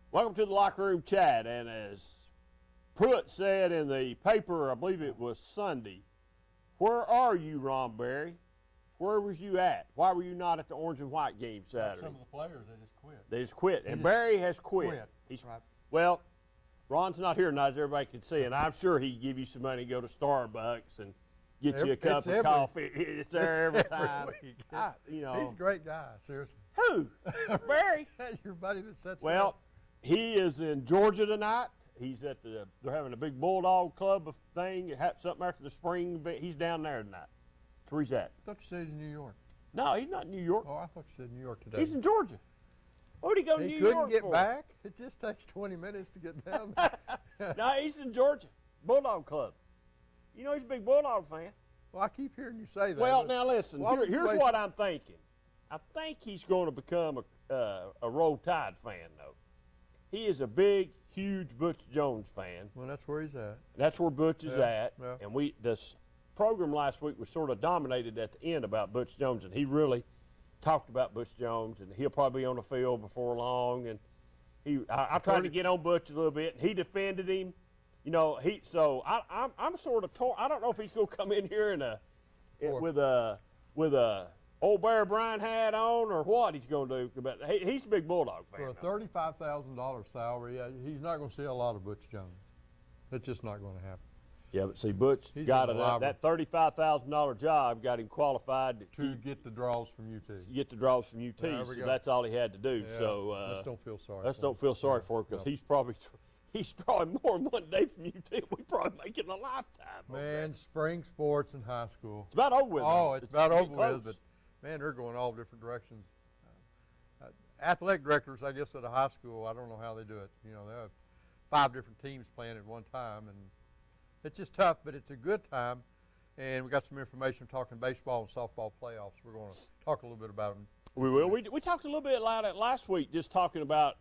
Welcome to the Locker Room Chat, and as Pruitt said in the paper, I believe it was Sunday, where are you, Ron Berry? Where was you at? Why were you not at the orange and white game Saturday? Some of the players, they just quit. They just quit, and Berry has quit. He's, right. Well, Ron's not here tonight, as everybody can see, and I'm sure he'd give you some money to go to Starbucks and get you a cup of coffee. It's there every time. Week. You know. He's a great guy, seriously. Who? Berry? Your buddy that sets Well, he is in Georgia tonight. He's at they're having a big Bulldog Club thing, something after the spring. He's down there tonight. That's where he's at. I thought you said he's in New York. No, he's not in New York. Oh, I thought you said New York today. He's in Georgia. What would he go to New York He couldn't get for? back? It just takes 20 minutes to get down there. No, he's in Georgia. Bulldog Club. You know he's a big Bulldog fan. Well, I keep hearing you say that. Well, now listen. Why Here's what I'm thinking. I think he's going to become a Roll Tide fan, though. He is a big, huge Butch Jones fan. Well, that's where he's at. That's where Butch is at. Yeah. And this program last week was sort of dominated at the end about Butch Jones, and he really talked about Butch Jones, and he'll probably be on the field before long. And I tried to get on Butch a little bit, and he defended him. You know, I'm sort of torn. I don't know if he's going to come in here with a old Bear Bryant hat on or what he's going to do. But he's a big Bulldog fan. For a $35,000 salary, he's not going to see a lot of Butch Jones. It's just not going to happen. Yeah, but see, Butch got that $35,000 job got him qualified to get the draws from UT. Get the draws from UT, so that's all he had to do. Yeah, so let's don't feel sorry. Let's don't feel sorry for him because he's probably more in one day from UT than we probably make in a lifetime. Man, spring sports in high school. It's about over with. Oh, it's about over with, but man, they're going all different directions. Athletic directors, I guess, at a high school, I don't know how they do it. You know, they have 5 different teams playing at one time, and it's just tough, but it's a good time. And we got some information talking baseball and softball playoffs. We're going to talk a little bit about them. We will. We talked a little bit about it last week, just talking about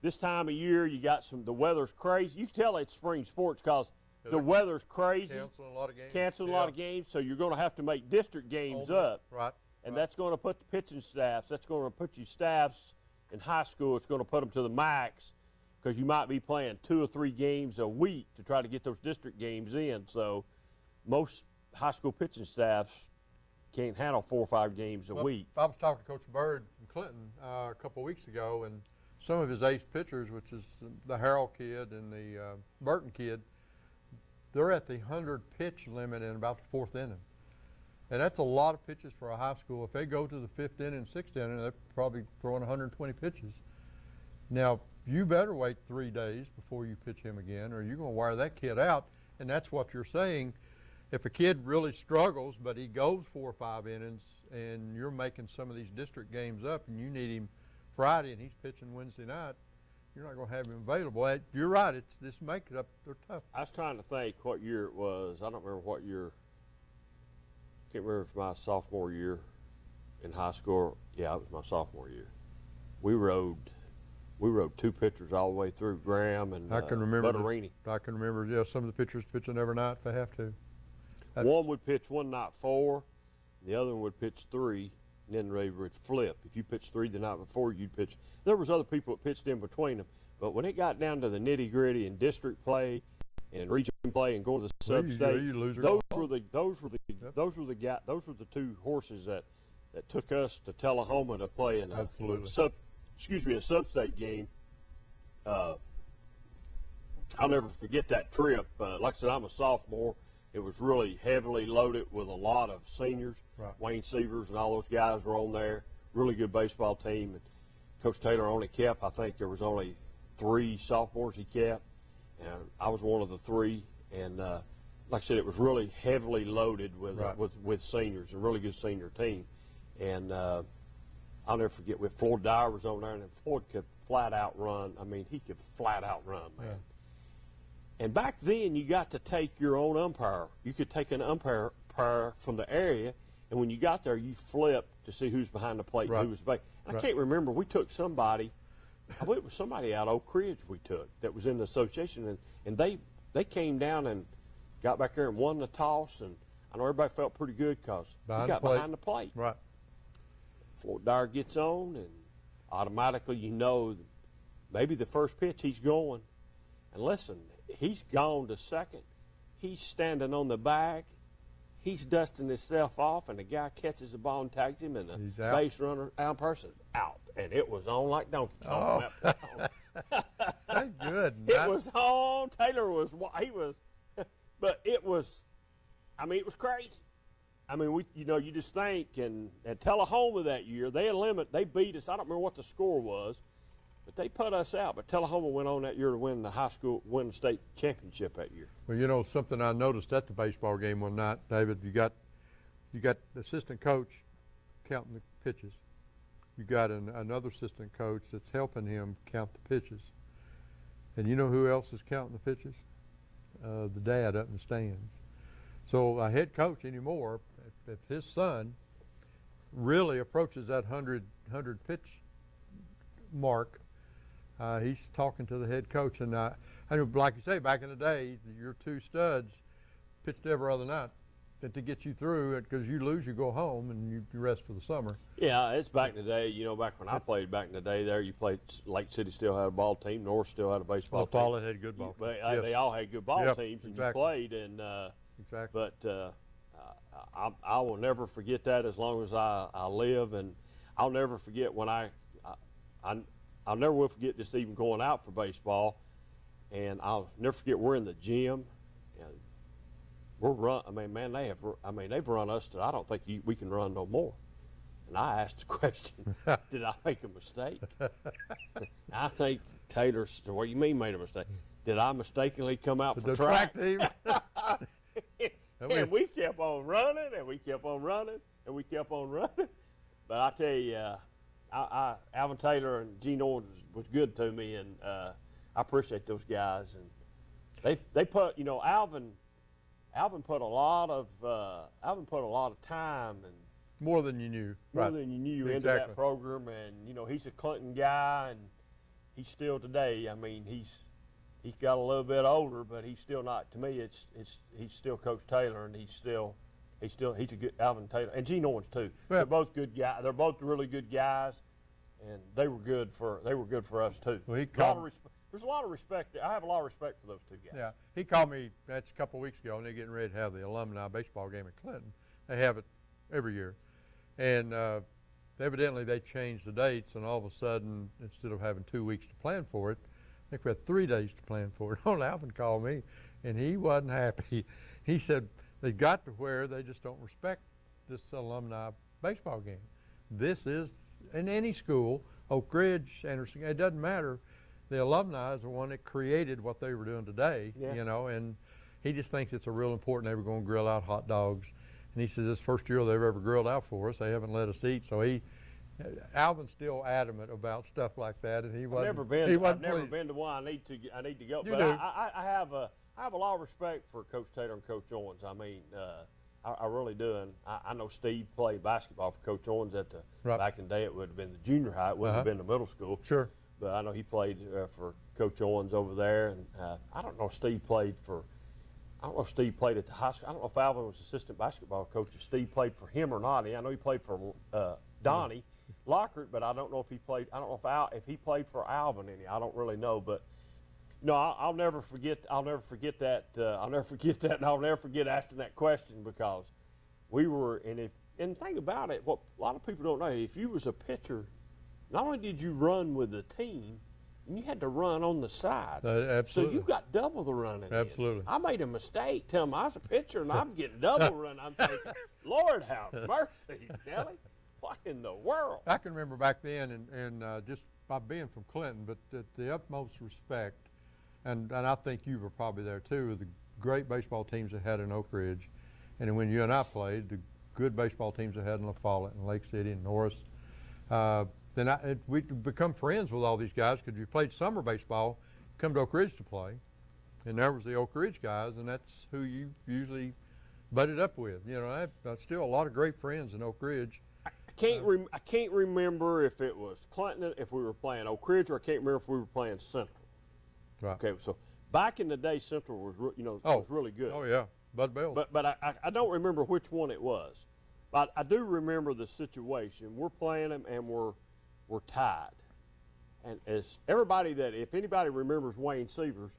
this time of year. You got the weather's crazy. You can tell it's spring sports because the weather's crazy. Canceling a lot of games. Canceling a lot of games, so you're going to have to make district games up. Right. And that's going to put the pitching staffs, that's going to put your staffs in high school, it's going to put them to the max because you might be playing 2 or 3 games a week to try to get those district games in. So most high school pitching staffs can't handle 4 or 5 games a week. I was talking to Coach Bird from Clinton a couple of weeks ago, and some of his ace pitchers, which is the Harrell kid and the Burton kid, they're at the 100-pitch limit in about the 4th inning. And that's a lot of pitches for a high school. If they go to the 5th inning, 6th inning, they're probably throwing 120 pitches. Now, you better wait 3 days before you pitch him again, or you're going to wire that kid out. And that's what you're saying. If a kid really struggles, but he goes 4 or 5 innings, and you're making some of these district games up, and you need him Friday, and he's pitching Wednesday night, you're not going to have him available. You're right. It's this make it up. They're tough. I was trying to think what year it was. I don't remember what year. Can't remember if it was my sophomore year in high school. Yeah, it was my sophomore year. We rode 2 pitchers all the way through, Graham and Butterini. I can remember, yeah, some of the pitchers pitching every night if they have to. One would pitch one night 4, the other one would pitch 3, and then they would flip. If you pitched 3 the night before, you'd pitch. There was other people that pitched in between them, but when it got down to the nitty-gritty and district play and region play and going to the sub-state, those were the 2 horses that took us to Tullahoma to play in a sub-state game. I'll never forget that trip. Like I said, I'm a sophomore. It was really heavily loaded with a lot of seniors. Right. Wayne Sievers and all those guys were on there. Really good baseball team. And Coach Taylor only kept, I think there was only 3 sophomores he kept. And I was one of the 3. And like I said, it was really heavily loaded with seniors, a really good senior team. And I'll never forget, with Floyd Dyer was on there, and Floyd could flat out run. I mean, he could flat out run, man. Yeah. And back then, you got to take your own umpire. You could take an umpire from the area, and when you got there, you flipped to see who's behind the plate and who was back. I can't remember. We took somebody. I believe it was somebody out of Oak Ridge we took that was in the association, and they came down and got back there and won the toss, and I know everybody felt pretty good because he got behind the plate. Right. Floyd Dyer gets on, and automatically you know maybe the first pitch he's going, and listen, he's gone to second. He's standing on the bag. He's dusting himself off, and the guy catches the ball and tags him, and the He's out. base runner, Alan Parsons, out. And it was on like Donkey Kong. Oh. from that point on. Thank good. It was on. Taylor was, but it was, it was crazy. You just think, and at Tullahoma that year, they beat us. I don't remember what the score was, but they put us out. But Tullahoma went on that year to win the state championship that year. Well, something I noticed at the baseball game one night, David, you got the assistant coach counting the pitches. You got another assistant coach that's helping him count the pitches. And you know who else is counting the pitches? The dad up in the stands. So a head coach anymore, if his son really approaches that 100 pitch mark, he's talking to the head coach. And I know, like you say, back in the day, your two studs pitched every other night to get you through it, because you lose, you go home, and you rest for the summer. Yeah, it's back in the day. Back when I played back in the day there, you played, Lake City still had a ball team. North still had a baseball team. Paula had good ball. They all had good ball teams, and exactly. you played. And Exactly. But I will never forget that as long as I live, and I'll never forget when I'll never will forget just even going out for baseball, and I'll never forget we're in the gym. And we're they've run us to, I don't think we can run no more. And I asked the question, did I make a mistake? I think Taylor said, what do you mean made a mistake? Did I mistakenly come out for The track? team. And we kept on running, and we kept on running, and we kept on running. But I tell you, Alvin Taylor and Gene Owens was good to me, and I appreciate those guys. And they put, Alvin put a lot of time and More than you knew. into Exactly. that program. And he's a Clinton guy, and he's still today. He's got a little bit older, but he's still not. To me, he's still Coach Taylor, and he's a good Alvin Taylor, and Gene Owens too. Yeah. They're both good guys. They're both really good guys, and they were good for us too. Well, There's a lot of respect. I have a lot of respect for those two guys. Yeah, he called me, that's a couple of weeks ago, and they're getting ready to have the alumni baseball game at Clinton. They have it every year. And evidently they changed the dates, and all of a sudden, instead of having 2 weeks to plan for it, I think we had 3 days to plan for it. Old Alvin called me, and he wasn't happy. He said they got to where they just don't respect this alumni baseball game. This is, in any school, Oak Ridge, Anderson, it doesn't matter. The alumni is the one that created what they were doing today, Yeah. and he just thinks it's a real important. They were going to grill out hot dogs. And he says this first year they've ever grilled out for us, they haven't let us eat. So Alvin's still adamant about stuff like that, and he wasn't. I've never been to one. I need to go. You But do. I have a lot of respect for Coach Taylor and Coach Owens. I really do. And I know Steve played basketball for Coach Owens back in the day. It would have been the junior high. It wouldn't have been the middle school. Sure. But I know he played for Coach Owens over there, and I don't know if Steve played at the high school. I don't know if Alvin was assistant basketball coach. If Steve played for him or not. I know he played for Donnie Lockhart, but I don't know if he played. I don't know if he played for Alvin any. I don't really know, but I'll never forget. I'll never forget that. I'll never forget that, and I'll never forget asking that question, because we were. And think about it. What a lot of people don't know. If you was a pitcher, not only did you run with the team, and you had to run on the side. Absolutely. So you got double the running. Absolutely. I made a mistake telling them I was a pitcher, and I'm getting double run. I'm thinking, Lord have mercy, Nelly. What in the world? I can remember back then, and just by being from Clinton, but the utmost respect, and I think you were probably there too, the great baseball teams that had in Oak Ridge, and then when you and I played, the good baseball teams that had in La Follette and Lake City and Norris. Then we'd become friends with all these guys, because you played summer baseball, come to Oak Ridge to play, and there was the Oak Ridge guys, and that's who you usually butted up with. I still a lot of great friends in Oak Ridge. I can't remember if it was Clinton, if we were playing Oak Ridge, or I can't remember if we were playing Central. Right. Okay, so back in the day, Central was was really good. Oh yeah, Bud Bell. But I don't remember which one it was. But I do remember the situation. We're playing them, and we're tied. And as everybody if anybody remembers Wayne Sievers,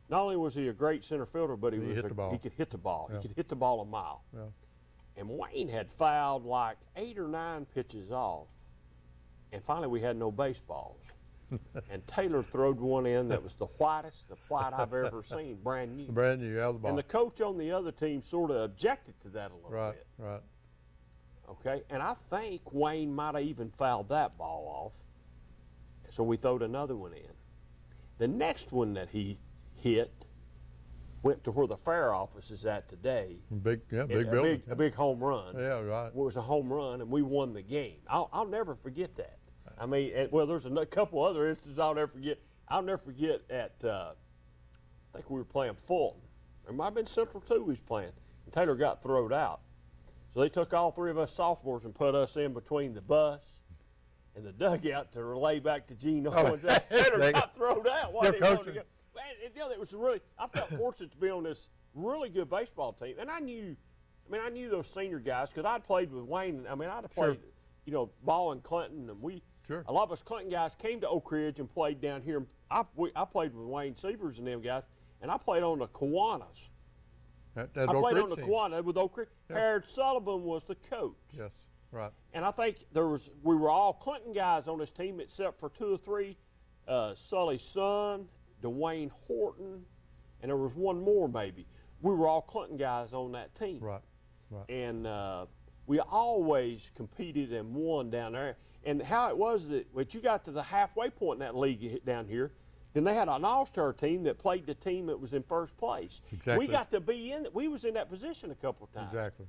not only was he a great center fielder, but he hit the ball. he could hit the ball. Yeah. He could hit the ball a mile. Yeah. And Wayne had fouled like 8 or 9 pitches off. And finally we had no baseballs. And Taylor throwed one in that was the white I've ever seen, brand new. Brand new, out of the ball. And the coach on the other team sort of objected to that a little bit. Right. Okay, and I think Wayne might have even fouled that ball off. So we throwed another one in. The next one that he hit went to where the fair office is at today. Big building. A big home run. Yeah, right. It was a home run, and we won the game. I'll never forget that. I mean, there's a couple other instances I'll never forget. I'll never forget at, I think we were playing Fulton. It might have been Central too we was playing. And Taylor got thrown out. So they took all 3 of us sophomores and put us in between the bus and the dugout to relay back to Gene Owens. Taylor got thrown out. Why did he want to go? Man, it was really. I felt fortunate to be on this really good baseball team, and I knew those senior guys because I'd played with Wayne. I mean, I'd have played, Ball and Clinton, and a lot of us Clinton guys came to Oak Ridge and played down here. I played with Wayne Sievers and them guys, and I played on the Kiwanis. I played on the Kiwanis with Oak Ridge. Yeah. Harold Sullivan was the coach. Yes, right. And I think we were all Clinton guys on this team except for 2 or 3, Sully's son, Dwayne Horton, and there was one more maybe. We were all Clinton guys on that team. Right. And we always competed and won down there. And how it was that when you got to the halfway point in that league down here, then they had an all-star team that played the team that was in first place. Exactly. We got to be in. We was in that position a couple of times. Exactly.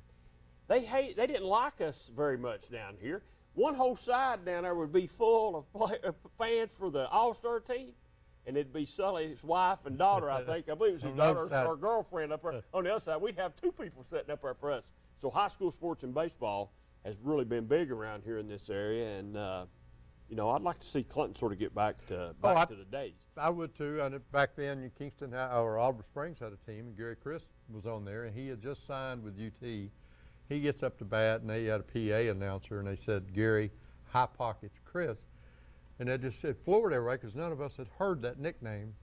They didn't like us very much down here. One whole side down there would be full of fans for the all-star team. And it'd be Sully's wife and daughter, I think. I believe it was his daughter or girlfriend up there. On the other side, we'd have 2 people sitting up there for us. So high school sports and baseball has really been big around here in this area. And, I'd like to see Clinton sort of get back to the days. I would too. And back then, Kingston or Alder Springs had a team, and Gary Chris was on there, and he had just signed with UT. He gets up to bat, and they had a PA announcer, and they said, Gary, High Pockets Chris. And they just said floored everybody because none of us had heard that nickname.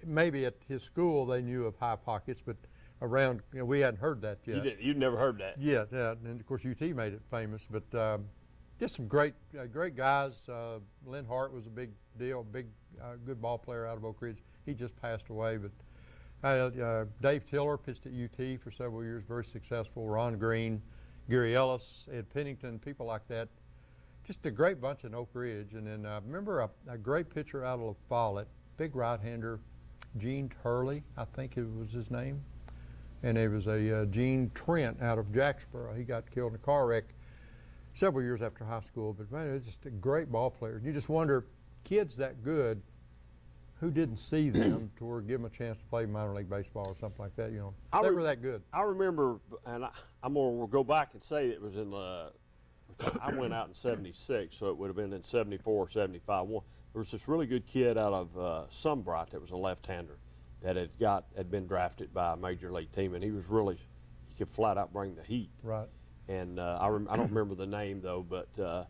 Maybe at his school they knew of High Pockets, but around, we hadn't heard that yet. You'd never heard that? Yeah, and of course UT made it famous. But just some great guys. Lynn Hart was a big deal, good ball player out of Oak Ridge. He just passed away. But Dave Tiller pitched at UT for several years, very successful. Ron Green, Gary Ellis, Ed Pennington, people like that. Just a great bunch in Oak Ridge. And then remember a great pitcher out of La Follette, big right-hander, Gene Turley, I think it was his name. And there was a Gene Trent out of Jacksboro. He got killed in a car wreck several years after high school. But man, it was just a great ball player. You just wonder, kids that good, who didn't see them to give them a chance to play minor league baseball or something like that, They were that good. I remember, and I'm going to go back and say it was in I went out in 76, so it would have been in 74 or 75. There was this really good kid out of Sunbright that was a left-hander that had been drafted by a major league team, and he could flat out bring the heat. Right. And I don't remember the name though, but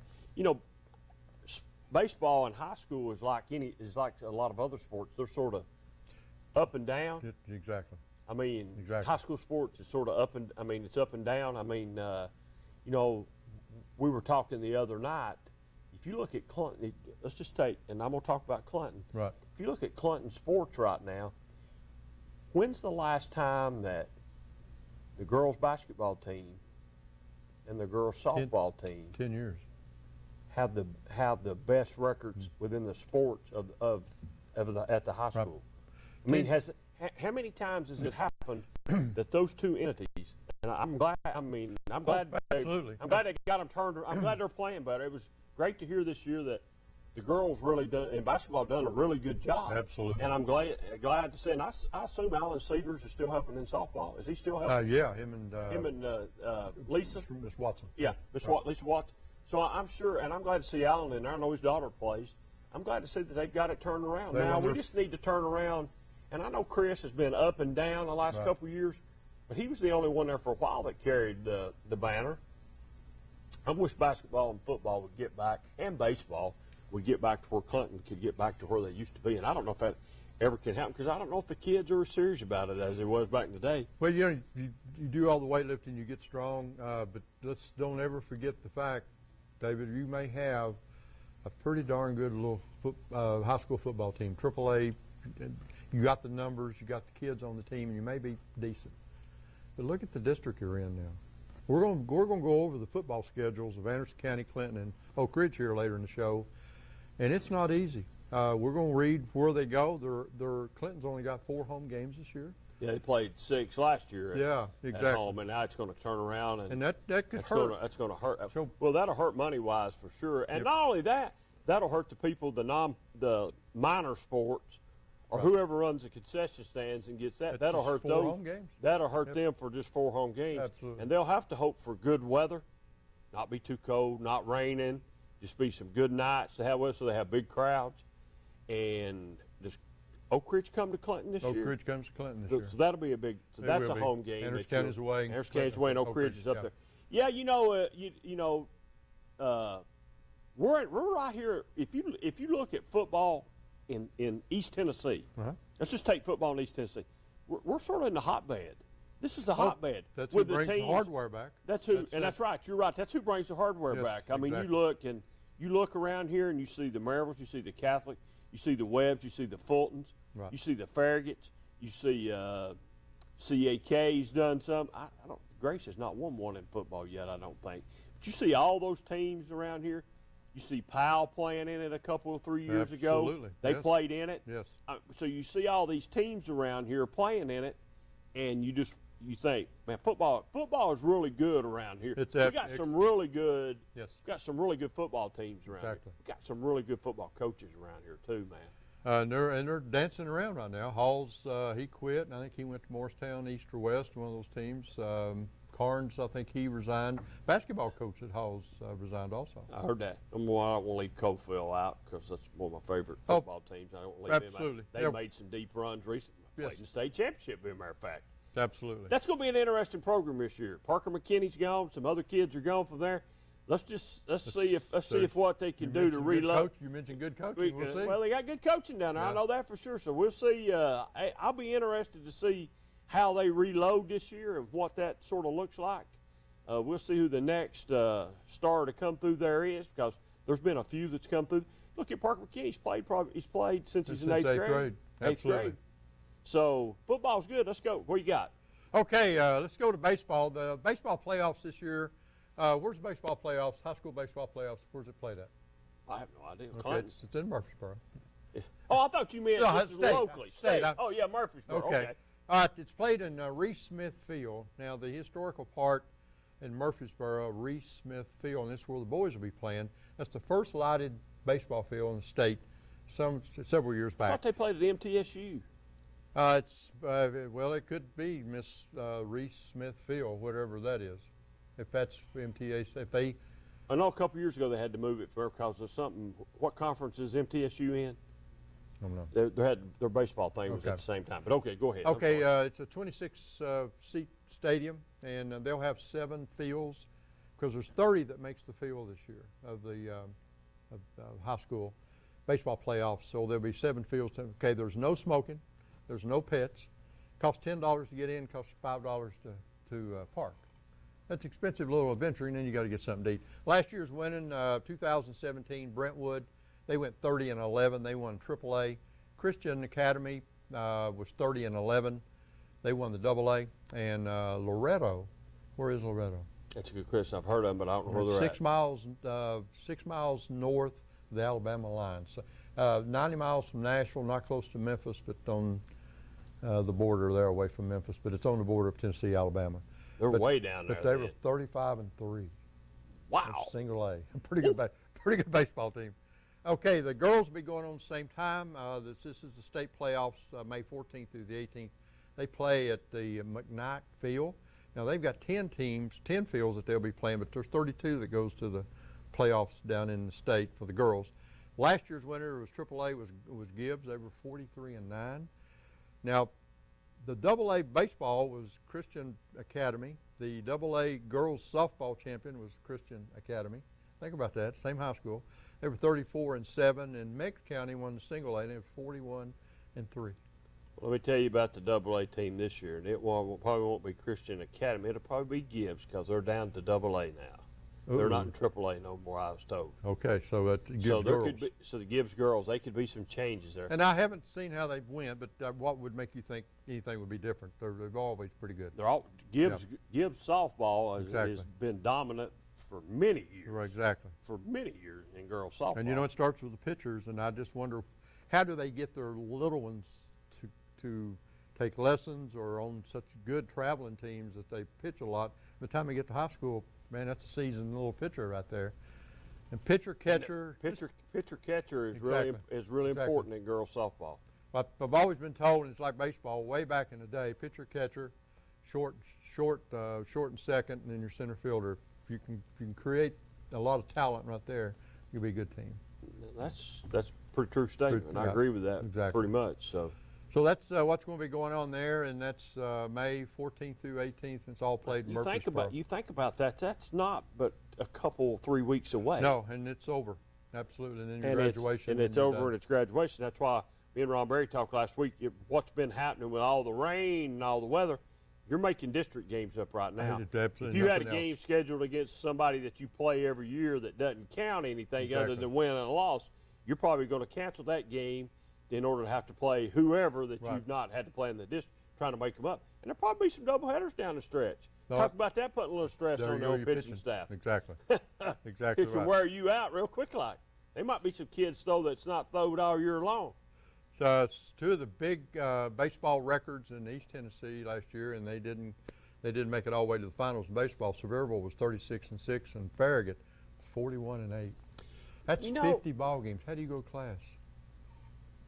baseball in high school is like a lot of other sports. They're sort of up and down. Exactly. I mean, exactly. High school sports is sort of it's up and down. I mean, we were talking the other night. If you look at Clinton, let's just take, and I'm going to talk about Clinton. Right. If you look at Clinton sports right now, when's the last time that the girls basketball team and the girls softball team 10 years have the best records within the sports at the high school? I mean, how many times has it happened that those two entities? And I'm glad. Absolutely. I'm glad they got them turned. I'm glad they're playing better. It was great to hear this year that the girls really done in basketball done a really good job. Absolutely. And I'm glad to say. And I assume Alan Severs is still helping in softball. Is he still helping? Yeah, him and Lisa. Miss Watson. Yeah, Lisa Watson. So I'm sure, and I'm glad to see Alan in there. I know his daughter plays. I'm glad to see that they've got it turned around. Now we just need to turn around. And I know Chris has been up and down the last couple of years. But he was the only one there for a while that carried the banner. I wish basketball and football would get back, and baseball, we get back to where Clinton could get back to where they used to be. And I don't know if that ever can happen because I don't know if the kids are as serious about it as it was back in the day. Well, you know, you do all the weightlifting, you get strong, but let's don't ever forget the fact, David, you may have a pretty darn good little high school football team, AAA. You got the numbers, you got the kids on the team, and you may be decent. But look at the district you're in now. We're going to go over the football schedules of Anderson County, Clinton, and Oak Ridge here later in the show, and it's not easy. We're going to read where they go. Clinton's only got 4 home games this year. Yeah, they played 6 last year. Exactly. At home, and now it's going to turn around, and that could hurt. That's going to hurt. So, well, that'll hurt money-wise for sure, and not only that, that'll hurt the people, the minor sports, or whoever runs the concession stands and gets that. That'll hurt 4 those. home games. That'll hurt them for just 4 home games. Absolutely. And they'll have to hope for good weather, not be too cold, not raining, just be some good nights to have with, so they have big crowds. And does Oak Ridge come to Clinton this year? Oak Ridge comes to Clinton this year. So that'll be a big. So that's a home game. Anderson County's away. Anderson County's away, and Oak Ridge is up there. Yeah, we're right here. If you look at football in East Tennessee, let's just take football in East Tennessee. We're sort of in the hotbed. This is the hotbed. That's who brings the hardware back. That's who, and that's right. You're right. That's who brings the hardware back. I mean, exactly. you look around here and you see the Maryvilles, you see the Catholic, you see the Webbs, you see the Fultons, you see the Farragut's, you see CAK's done some. Grace has not won one in football yet, I don't think. But you see all those teams around here. You see Powell playing in it a couple of 3 years ago. They played in it. Yes. So you see all these teams around here playing in it, and you think, man, football is really good around here. We got some really good. Yes. Got some really good football teams around here. We got some really good football coaches around here too, man. And they're dancing around right now. Halls, he quit, and I think he went to Morristown, East or West, one of those teams. Carnes, I think he resigned. Basketball coach at Halls resigned also. I heard that. I don't want to leave Coalfield out because that's one of my favorite football teams. I don't want to leave them out. They made some deep runs recently. Played in the state championship, as a matter of fact. Absolutely. That's going to be an interesting program this year. Parker McKinney's gone. Some other kids are gone from there. Let's see if what they can do to reload. You mentioned good coaching. We'll see. Well, they got good coaching down there. I know that for sure. So we'll see. I'll be interested to see how they reload this year and what that sort of looks like. We'll see who the next star to come through there is because there's been a few that's come through. Look at Parker McKinney. He's played since he's in eighth grade. Absolutely. So football's good. Let's go. What you got? Okay, let's go to baseball. The baseball playoffs this year. Where's the baseball playoffs? High school baseball playoffs. Where's it played at? I have no idea. Okay, it's in Murfreesboro. I thought you meant this is locally. State. Oh yeah, Murfreesboro. Okay. It's played in Reese Smith Field. Now the historical part in Murfreesboro, Reese Smith Field, and this is where the boys will be playing. That's the first lighted baseball field in the state. Several years back. I thought they played at MTSU. Well, it could be Miss Reese Smith Field, whatever that is. If that's MTSU, if they. I know a couple years ago they had to move it because of something. What conference is MTSU in? I don't know. Their baseball thing was at the same time. But okay, go ahead. Okay, it's a 26-seat stadium, and they'll have 7 fields because there's 30 that makes the field this year of the high school baseball playoffs. So there'll be 7 fields. Okay, there's no smoking. There's no pets. Costs $10 to get in. Costs $5 to park. That's expensive little adventure, and then you got to get something to eat. Last year's winning, 2017 Brentwood, they went 30-11. They won AAA. Christian Academy was 30-11. They won the AA. And Loretto, where is Loretto? That's a good question. I've heard of them, but I don't know where they're at. 6 miles north of the Alabama line. So, 90 miles from Nashville, not close to Memphis, but on the border there away from Memphis. But it's on the border of Tennessee, Alabama. They're way down there. But they were 35-3. Wow. Single A. Pretty good baseball team. Okay, the girls will be going on at the same time. This is the state playoffs, May 14th through the 18th. They play at the McKnight Field. Now they've got 10 teams, 10 fields that they'll be playing, but there's 32 that goes to the playoffs down in the state for the girls. Last year's winner was AAA was Gibbs. They were 43-9. Now, the AA baseball was Christian Academy. The AA girls softball champion was Christian Academy. Think about that, same high school. They were 34-7, and Meigs County won the single A. They were 41-3. Let me tell you about the AA team this year, and probably won't be Christian Academy. It'll probably be Gibbs because they're down to AA now. They're not in AAA no more, I was told. Okay, so that Gibbs So there girls. could be, so the Gibbs girls, they could be some changes there. And I haven't seen how they've went, but what would make you think anything would be different? They've always pretty good. They're all Gibbs softball has Exactly. been dominant for many years. Right, exactly. For many years in girls softball. And you know, it starts with the pitchers, and I just wonder, how do they get their little ones to take lessons or on such good traveling teams that they pitch a lot? By the time they get to high school, man, that's a seasoned little pitcher right there. And pitcher catcher. Pitcher catcher is Exactly. really Exactly. important in girls softball. But I've always been told, and it's like baseball, way back in the day, pitcher catcher, short and second, and then your center fielder. If you can create a lot of talent right there, you'll be a good team. That's a pretty true statement. I yeah, agree with that exactly. pretty much. So that's what's going to be going on there, and that's May 14th through 18th. And it's all played in Murfreesboro. You think about that. That's not but a couple 3 weeks away. No, and it's over. Absolutely. And then your and graduation. it's over and it's graduation. That's why me and Ron Berry talked last week. What's been happening with all the rain and all the weather? You're making district games up right now. Absolutely If you had a nothing game else. scheduled against somebody that you play every year that doesn't count anything Exactly. other than win and a loss, you're probably going to cancel that game in order to have to play whoever that Right. you've not had to play in the district, trying to make them up. And there'll probably be some doubleheaders down the stretch. No, Talk about that, putting a little stress There on you the go, old your pitching staff. Exactly. Exactly It can right. wear you out real quick like. There might be some kids, though, that's not throwed all year long. So it's two of the big baseball records in East Tennessee last year, and they didn't make it all the way to the finals in baseball. Sevierville was 36-6, and Farragut was 41-8. That's 50 ball games. How do you go to class?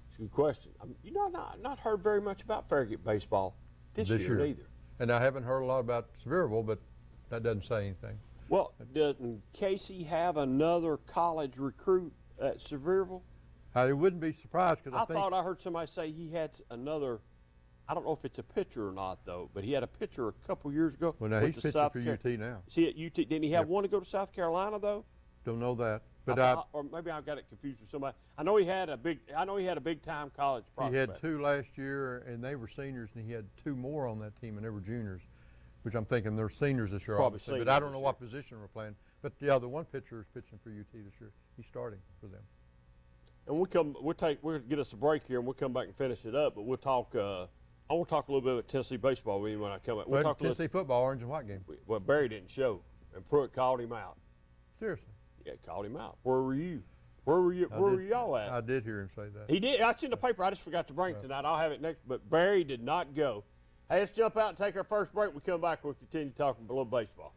It's a good question. I've not heard very much about Farragut baseball this year either. And I haven't heard a lot about Sevierville, but that doesn't say anything. Well, doesn't Casey have another college recruit at Sevierville? I wouldn't be surprised because I I think thought I heard somebody say he had another. I don't know if it's a pitcher or not, though, but he had a pitcher a couple years ago. well, now with he's the pitching South for UT now. Is he at UT? Didn't he have Yep. one to go to South Carolina though? Don't know that, but or maybe I got it confused with somebody. I know he had a big time college he prospect. had 2 last year, and they were seniors, and he had 2 more on that team, and they were juniors, which I'm thinking they're seniors this year, Probably obviously. But seniors I don't this know year. what position we're playing. But the other one pitcher is pitching for UT this year. He's starting for them. And we'll get us a break here, and we'll come back and finish it up. But we'll talk. I want to talk a little bit about Tennessee baseball with you when I come back. We'll Well, talk a little. Tennessee football, orange and white game. Well, Barry didn't show, and Pruitt called him out. Seriously. Yeah, called him out. Where were you? Where were y'all at? I did hear him say that. He did. I seen the paper. I just forgot to bring it tonight. I'll have it next. But Barry did not go. Hey, let's jump out and take our first break. We come back. We'll continue talking a little baseball.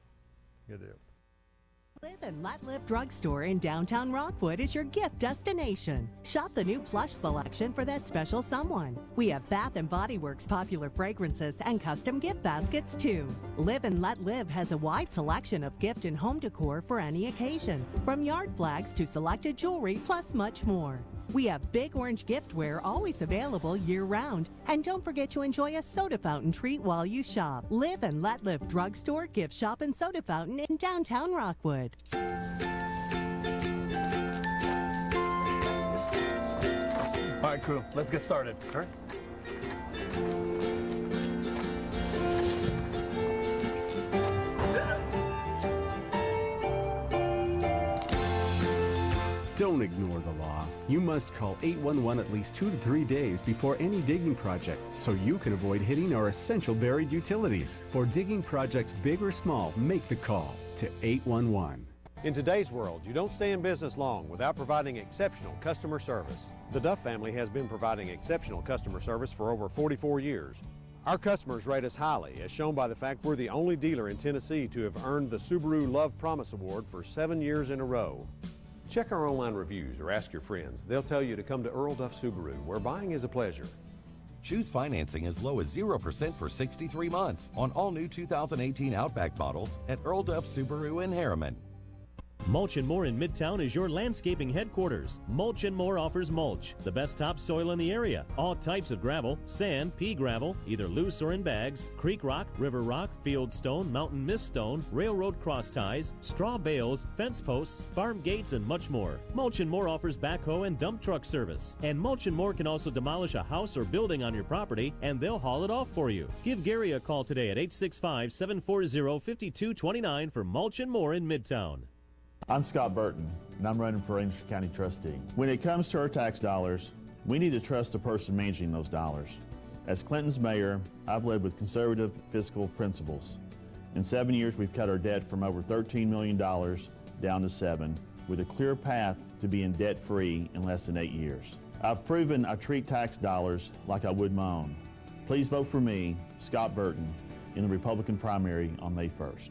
Good deal. Live and Let Live Drugstore in downtown Rockwood is your gift destination. Shop the new plush selection for that special someone. We have Bath & Body Works popular fragrances and custom gift baskets too. Live and Let Live has a wide selection of gift and home decor for any occasion, from yard flags to selected jewelry plus much more. We have Big Orange giftware always available year-round. And don't forget to enjoy a soda fountain treat while you shop. Live and Let Live Drugstore, Gift Shop, and Soda Fountain in downtown Rockwood. All right, crew, let's get started. All right. Don't ignore the law. You must call 811 at least 2 to 3 days before any digging project so you can avoid hitting our essential buried utilities. For digging projects big or small, make the call to 811. In today's world, you don't stay in business long without providing exceptional customer service. The Duff family has been providing exceptional customer service for over 44 years. Our customers rate us highly, as shown by the fact we're the only dealer in Tennessee to have earned the Subaru Love Promise Award for 7 years in a row. Check our online reviews or ask your friends. They'll tell you to come to Earl Duff Subaru, where buying is a pleasure. Choose financing as low as 0% for 63 months on all new 2018 Outback models at Earl Duff Subaru in Harriman. Mulch & More in Midtown is your landscaping headquarters. Mulch & More offers mulch, the best topsoil in the area, all types of gravel, sand, pea gravel, either loose or in bags, creek rock, river rock, field stone, mountain mist stone, railroad cross ties, straw bales, fence posts, farm gates, and much more. Mulch & More offers backhoe and dump truck service. And Mulch & More can also demolish a house or building on your property, and they'll haul it off for you. Give Gary a call today at 865-740-5229 for Mulch & More in Midtown. I'm Scott Burton, and I'm running for Rangeley County Trustee. When it comes to our tax dollars, we need to trust the person managing those dollars. As Clinton's mayor, I've led with conservative fiscal principles. In 7 years, we've cut our debt from over $13 million down to $7 million, with a clear path to being debt-free in less than 8 years. I've proven I treat tax dollars like I would my own. Please vote for me, Scott Burton, in the Republican primary on May 1st.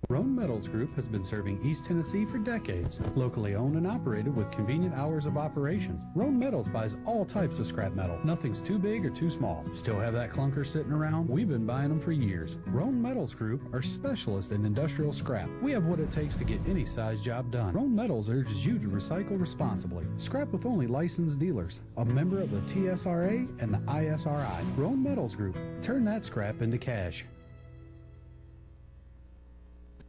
Roan Metals Group has been serving East Tennessee for decades. Locally owned and operated with convenient hours of operation. Roan Metals buys all types of scrap metal. Nothing's too big or too small. Still have that clunker sitting around? We've been buying them for years. Roan Metals Group are specialists in industrial scrap. We have what it takes to get any size job done. Roan Metals urges you to recycle responsibly. Scrap with only licensed dealers. A member of the TSRA and the ISRI. Roan Metals Group. Turn that scrap into cash.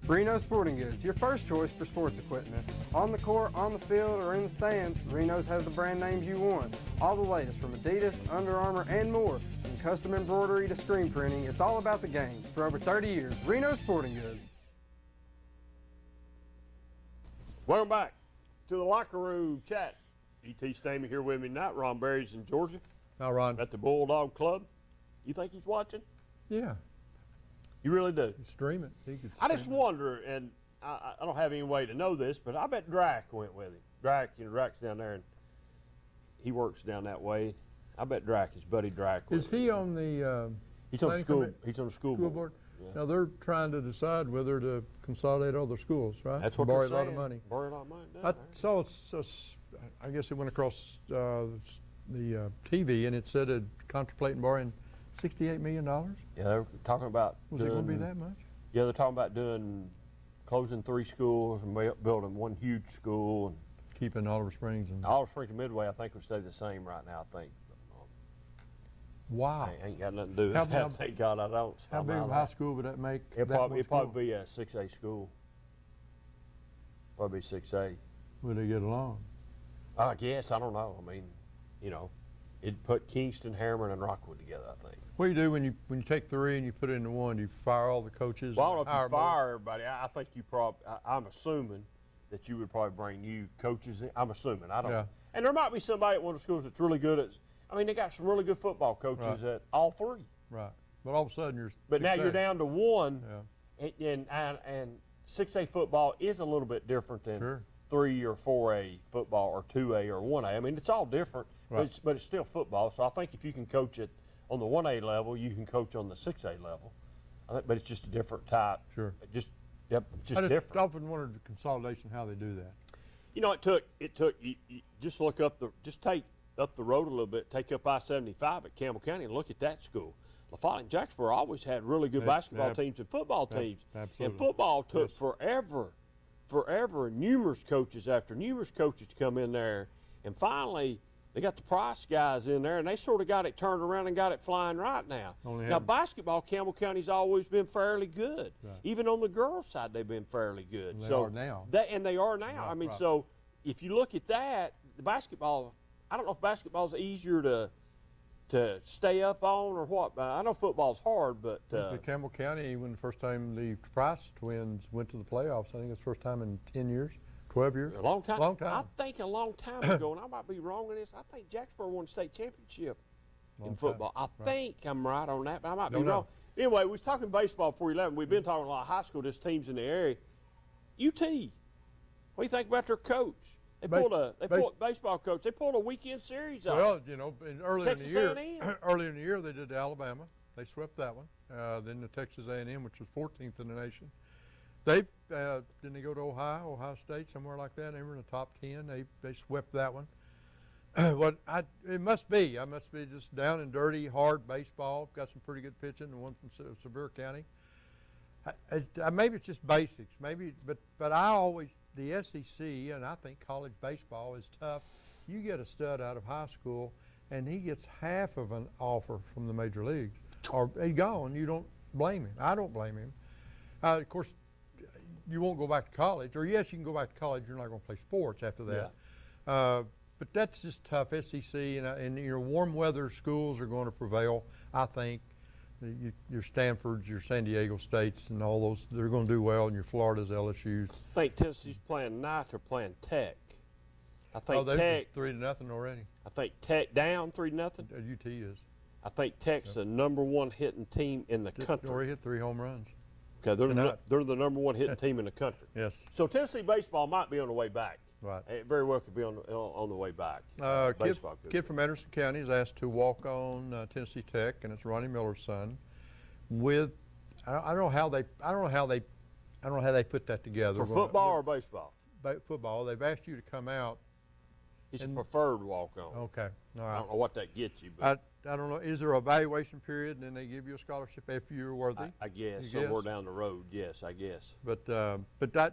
Reno Sporting Goods, your first choice for sports equipment. On the court, on the field, or in the stands, Reno's has the brand names you want. All the latest from Adidas, Under Armour, and more. From custom embroidery to screen printing, it's all about the game. For over 30 years, Reno Sporting Goods. Welcome back to the locker room chat. E.T. Stamey here with me tonight. Ron Berry's in Georgia. Now, Ron. At the Bulldog Club. You think he's watching? Yeah. You really do? Stream it. I just wonder, and I don't have any way to know this, but I bet Drac went with him. Drac's down there, and he works down that way. I bet his buddy Drac. Is he on the? He's on the school. He's on the school board. Yeah. Now they're trying to decide whether to consolidate all their schools, right? That's what borrow they're a lot saying. of money. Borrow a lot of money. I saw. I guess it went across the TV, and it said it contemplating borrowing $68 million. Yeah, they're talking about. Was it going to be that much? Yeah, they're talking about closing 3 schools and building one huge school and keeping Oliver Springs and Midway. I think will stay the same right now. I think. Wow. Ain't got nothing to do with that. Thank God I don't. How big of a high school would that make? It'd probably be a 6A school. Probably 6A. Would they get along? I guess. I don't know. I mean, it'd put Kingston, Harriman, and Rockwood together, I think. What do you do when you take 3 and you put it into 1? Do you fire all the coaches? Well, I don't know if you fire everybody. I think you I'm assuming that you would probably bring new coaches in. I'm assuming. I don't know. And there might be somebody at one of the schools that's really good at. I mean, they got some really good football coaches at all 3. Right. But all of a sudden you're. But now you're down to 1. Yeah. And 6A football is a little bit different than 3 or 4A football or 2A or 1A. I mean, it's all different, but it's still football. So I think if you can coach it on the 1A level, you can coach on the 6A level. But it's just a different type. Sure. Just different. I often wondered the consolidation, how they do that. It took you just look up just take up the road a little bit, take up I-75 at Campbell County and look at that school. LaFollette and Jacksboro always had really good basketball teams and football teams. Absolutely. And football took forever, and numerous coaches after numerous coaches to come in there. And finally, they got the Price guys in there, and they sort of got it turned around and got it flying right now. Now, basketball, Campbell County's always been fairly good. Right. Even on the girls' side, they've been fairly good. And they are now. They are now. Right, I mean, so if you look at that, the basketball, I don't know if basketball's easier to stay up on or what. I know football's hard, but the Campbell County, when the first time the Price twins went to the playoffs, I think it's the first time in 10 years, 12 years. A long time. Long time. I think a long time ago, and I might be wrong on this. I think Jacksboro won the state championship in football. I think I'm right on that, but I might be wrong. Anyway, we was talking baseball before 11. We've been talking a lot of high school just teams in the area. UT, what do you think about their coach? They pulled baseball coach. They pulled a weekend series out. Well, earlier in the year they did Alabama. They swept that one. Then the Texas A&M, which was 14th in the nation. They didn't they go to Ohio State, somewhere like that. They were in the top 10. They swept that one. It must be. I must be just down and dirty, hard baseball. Got some pretty good pitching. The one from Sevier County. Maybe it's just basics. Maybe, but I always the SEC and I think college baseball is tough. You get a stud out of high school, and he gets half of an offer from the major leagues, or he's gone. You don't blame him. I don't blame him. Of course, you won't go back to college, or yes, you can go back to college. You're not going to play sports after that. Yeah. But that's just tough. SEC and your warm weather schools are going to prevail. I think your Stanfords, your San Diego States, and all those, they're going to do well. And your Florida's, LSU's. I think Tennessee's playing night or playing Tech. I think they're Tech 3-0 already. I think Tech down 3-0. UT is. I think Tech's the #1 hitting team in the country. Already hit 3 home runs. Okay, they're the #1 hitting team in the country. Yes. So Tennessee baseball might be on the way back. Right. It very well could be on the way back. Baseball Kid from Anderson County is asked to walk on Tennessee Tech, and it's Ronnie Miller's son. With I don't know how they put that together. For football or baseball? Football. They've asked you to come out. It's a preferred walk-on. Okay, all right. I don't know what that gets you, but I don't know. Is there an evaluation period, and then they give you a scholarship if you're worthy? I guess somewhere down the road. Yes, I guess. But that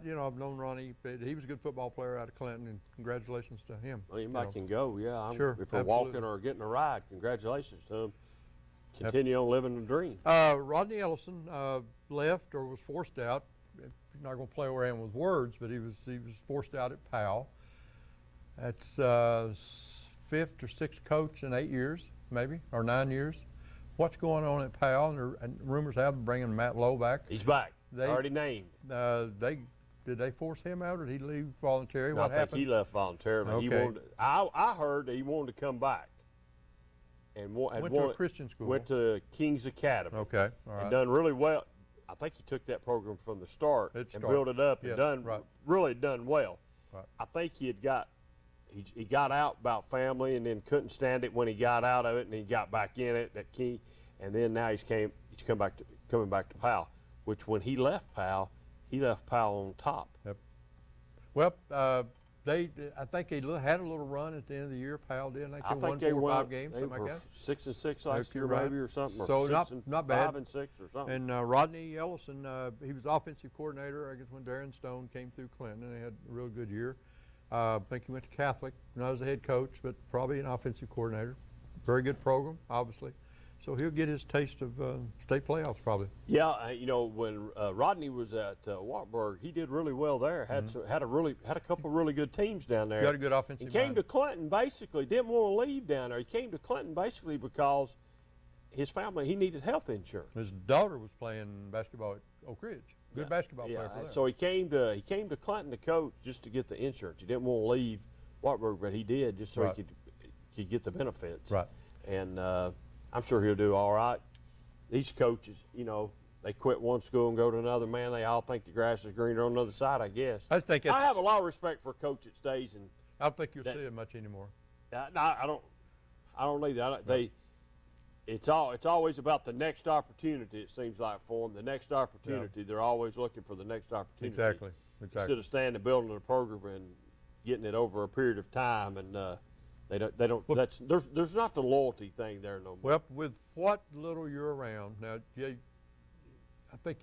I've known Ronnie. But he was a good football player out of Clinton, and congratulations to him. Well, anybody can go. Yeah, sure. If they're walking or getting a ride, congratulations to them. Continue on living the dream. Rodney Ellison left or was forced out. He's not going to play around with words, but he was forced out at Powell. That's 5th or 6th coach in 8 years, maybe, or 9 years. What's going on at Powell? And rumors have them bringing Matt Lowe back. He's back. Already named. Did they force him out, or did he leave voluntarily? No, what I happened? think he left voluntarily. Okay. He wanted. I heard that he wanted to come back. And went to a Christian school. Went to King's Academy. Okay, all right. And done really well. I think he took that program from the start and built it up and really done well. Right. I think he got out about family and then couldn't stand it when he got out of it, and he got back in it at King, and then now he's coming back to Powell, which when he left Powell on top. Yep. Well, I think they had a little run at the end of the year. Powell did. I think they won 4 or 5 games, something like that. 6-6 last year, maybe, or something. Or so not bad. 5-6 or something. And Rodney Ellison, he was offensive coordinator, I guess, when Darren Stone came through Clinton, and they had a real good year. I think he went to Catholic, not as a head coach, but probably an offensive coordinator. Very good program, obviously. So he'll get his taste of state playoffs, probably. Yeah, when Rodney was at Wartburg, he did really well there. Had a couple of really good teams down there. Got a good offensive. He came to Clinton basically, didn't want to leave down there. He came to Clinton basically because his family, he needed health insurance. His daughter was playing basketball at Oak Ridge. Good basketball player for them. So he came to Clinton to coach just to get the insurance. He didn't want to leave Wartburg, but he did just so he could get the benefits. Right. And I'm sure he'll do all right. These coaches, they quit one school and go to another. Man, they all think the grass is greener on the other side, I guess. I have a lot of respect for a coach that stays. And I don't think you'll see it much anymore. I don't either. It's always about the next opportunity, it seems like, for them. The next opportunity, they're always looking for the next opportunity. Exactly. Instead of standing building a program and getting it over a period of time, and they don't. Well, there's not the loyalty thing there no more. Well, with what little you're around now, I think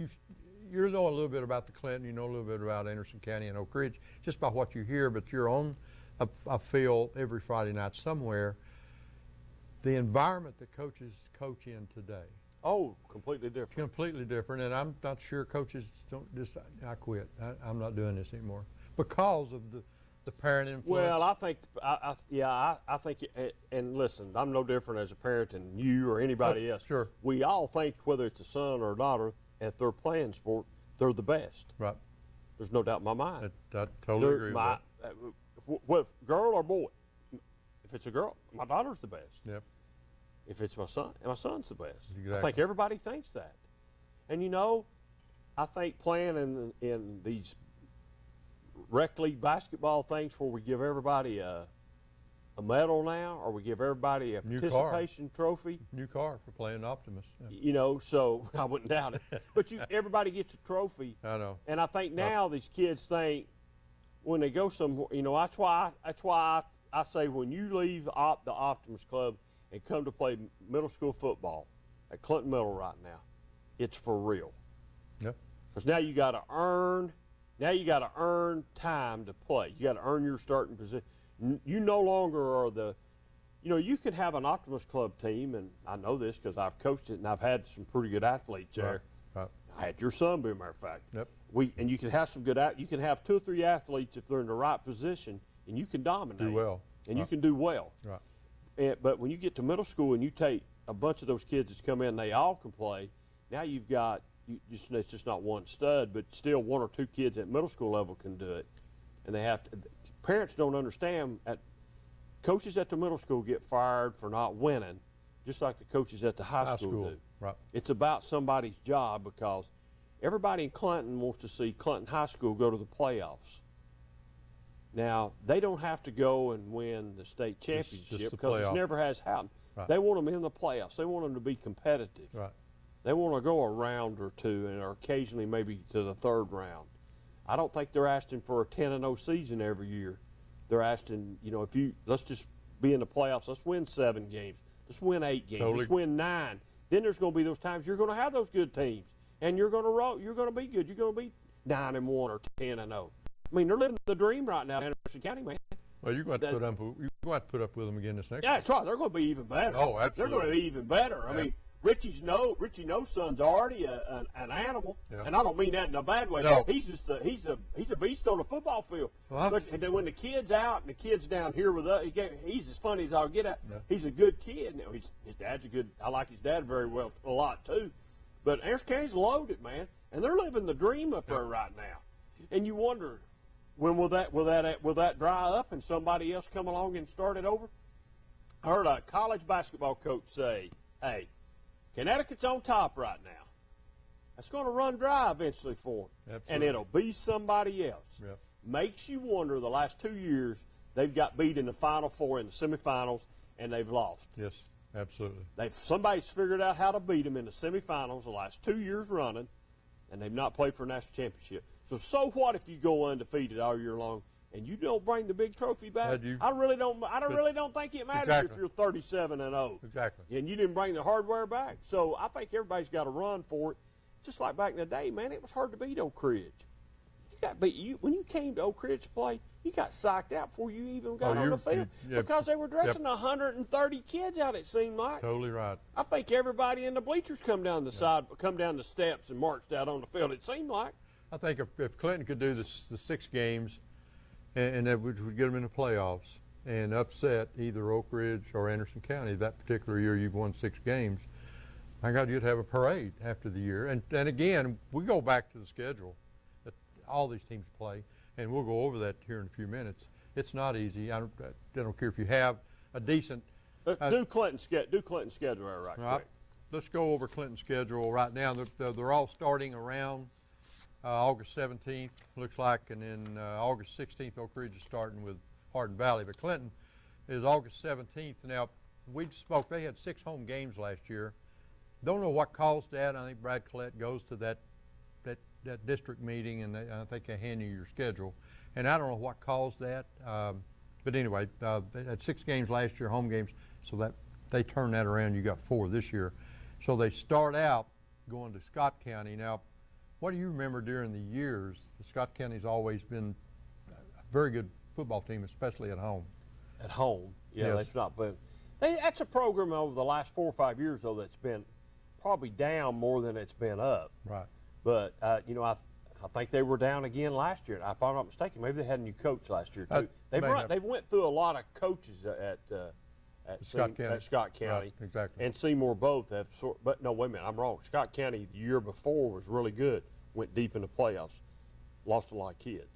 you know a little bit about the Clinton. You know a little bit about Anderson County and Oak Ridge, just by what you hear. But you're on a field every Friday night somewhere. The environment that coaches coach in today. Oh, completely different. Completely different, and I'm not sure coaches don't just. I quit. I'm not doing this anymore because of the parent influence. Well, I think, I think, and listen, I'm no different as a parent than you or anybody else. Sure. We all think whether it's a son or a daughter, if they're playing sport, they're the best. Right. There's no doubt in my mind. I totally agree with that. Girl or boy, if it's a girl, my daughter's the best. Yep. If it's my son, my son's the best. Exactly. I think everybody thinks that. And I think playing in these rec league basketball things where we give everybody a medal now, or we give everybody a participation trophy. New car for playing Optimus. Yeah. So I wouldn't doubt it. But everybody gets a trophy. I know. And I think now these kids think when they go somewhere, that's why I say when you leave the Optimus Club and come to play middle school football at Clinton Middle right now, it's for real. Yep. Because now you got to earn. Now you got to earn time to play. You got to earn your starting position. You no longer are the. You know, you could have an Optimus Club team, and I know this because I've coached it, and I've had some pretty good athletes there. Right. I had your son, be a matter of fact. Yep. And you can have some good. You can have 2 or 3 athletes if they're in the right position, and you can dominate. Do well. And you can do well. Right. But when you get to middle school and you take a bunch of those kids that come in, they all can play. Now you've got it's just not one stud, but still 1 or 2 kids at middle school level can do it, and they have to. Parents don't understand. Coaches at the middle school get fired for not winning, just like the coaches at the high school do. Right. It's about somebody's job because everybody in Clinton wants to see Clinton High School go to the playoffs. Now, they don't have to go and win the state championship because it never has happened. Right. They want them in the playoffs. They want them to be competitive. Right. They want to go a round or 2 and or occasionally maybe to the 3rd round. I don't think they're asking for a 10-0 season every year. They're asking, you know, let's just be in the playoffs. Let's win 7 games. Let's win 8 games. Totally. Let's win 9. Then there's going to be those times you're going to have those good teams, and you're going to roll. You're going to be good. You're going to be 9-1 or 10-0. I mean, they're living the dream right now in Anderson County, man. Well, you're going to have to put up with them again this next year. Yeah, that's right. They're going to be even better. Oh, absolutely. They're going to be even better. I mean, Richie No's son's already an animal, and I don't mean that in a bad way. No. He's just he's a beast on the football field. Well, but and then when the kid's out and the kid's down here with us, he's as funny as I'll get at. Yeah. He's a good kid. Now, his dad's a good. I like his dad very well a lot too. But Anderson County's loaded, man, and they're living the dream up there right now. And you wonder, when will that dry up and somebody else come along and start it over? I heard a college basketball coach say, "Hey, Connecticut's on top right now. That's going to run dry eventually for them, and it'll be somebody else." Yep. Makes you wonder. The last 2 years, they've got beat in the Final Four in the semifinals, and they've lost. Yes, absolutely. Somebody's figured out how to beat them in the semifinals the last 2 years running, and they've not played for a national championship. So what if you go undefeated all year long and you don't bring the big trophy back? I really don't think it matters if you're 37-0. Exactly. And you didn't bring the hardware back. So I think everybody's got to run for it. Just like back in the day, man, it was hard to beat Oak Ridge. When you came to Oak Ridge to play, you got psyched out before you even got on the field because they were dressing 130 kids out. It seemed like. Totally right. I think everybody in the bleachers come down the steps and marched out on the field. It seemed like. I think if Clinton could do the 6 games, and that would get them in the playoffs, and upset either Oak Ridge or Anderson County that particular year, you've won 6 games. My God, you'd have a parade after the year. And again, we go back to the schedule that all these teams play, and we'll go over that here in a few minutes. It's not easy. I don't care if you have a decent. Do Clinton's schedule right quick. Let's go over Clinton's schedule right now. They're all starting around August 17th, looks like, and then August 16th, Oak Ridge is starting with Hardin Valley. But Clinton is August 17th. Now, they had 6 home games last year. Don't know what caused that. I think Brad Collette goes to that district meeting, and I think they hand you your schedule. And I don't know what caused that. But anyway, they had 6 games last year, home games, so that they turned that around. You got 4 this year. So they start out going to Scott County. Now, what do you remember during the years? The Scott County's always been a very good football team, especially at home. At home, yeah, Yes. that's not been. That's a program over the last 4 or 5 years, though, that's been probably down more than it's been up. Right. But I think they were down again last year. If I'm not mistaken, maybe they had a new coach last year too. They've went through a lot of coaches at Scott County. Right, exactly. And Seymour both have. But no, wait a minute, I'm wrong. Scott County the year before was really good. Went deep in the playoffs. Lost a lot of kids.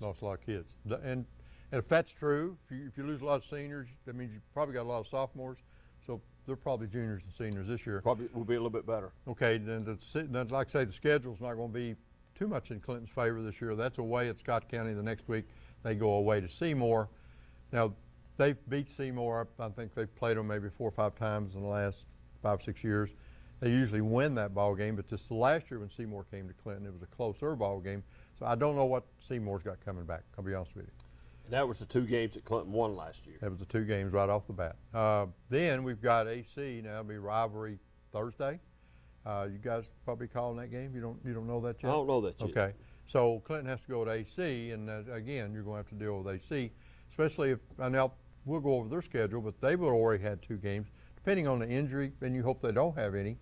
And if that's true, if you lose a lot of seniors, that means you probably got a lot of sophomores. So they're probably juniors and seniors this year. Probably will be a little bit better. Okay, then like I say, the schedule's not going to be too much in Clinton's favor this year. That's away at Scott County. The next week they go away to Seymour. Now, they've beat Seymour. I think they've played them maybe 4 or 5 times in the last 5 or 6 years. They usually win that ball game, but this last year when Seymour came to Clinton, it was a closer ball game. So I don't know what Seymour's got coming back, I'll be honest with you. And that was the 2 games that Clinton won last year. That was the 2 games right off the bat. Then we've got AC. Now it'll be rivalry Thursday. You guys probably calling that game? You don't know that yet? I don't know that yet. Okay. So Clinton has to go to AC, and again, you're going to have to deal with AC, especially if, and now we'll go over their schedule, but they've already had 2 games, depending on the injury, and you hope they don't have any.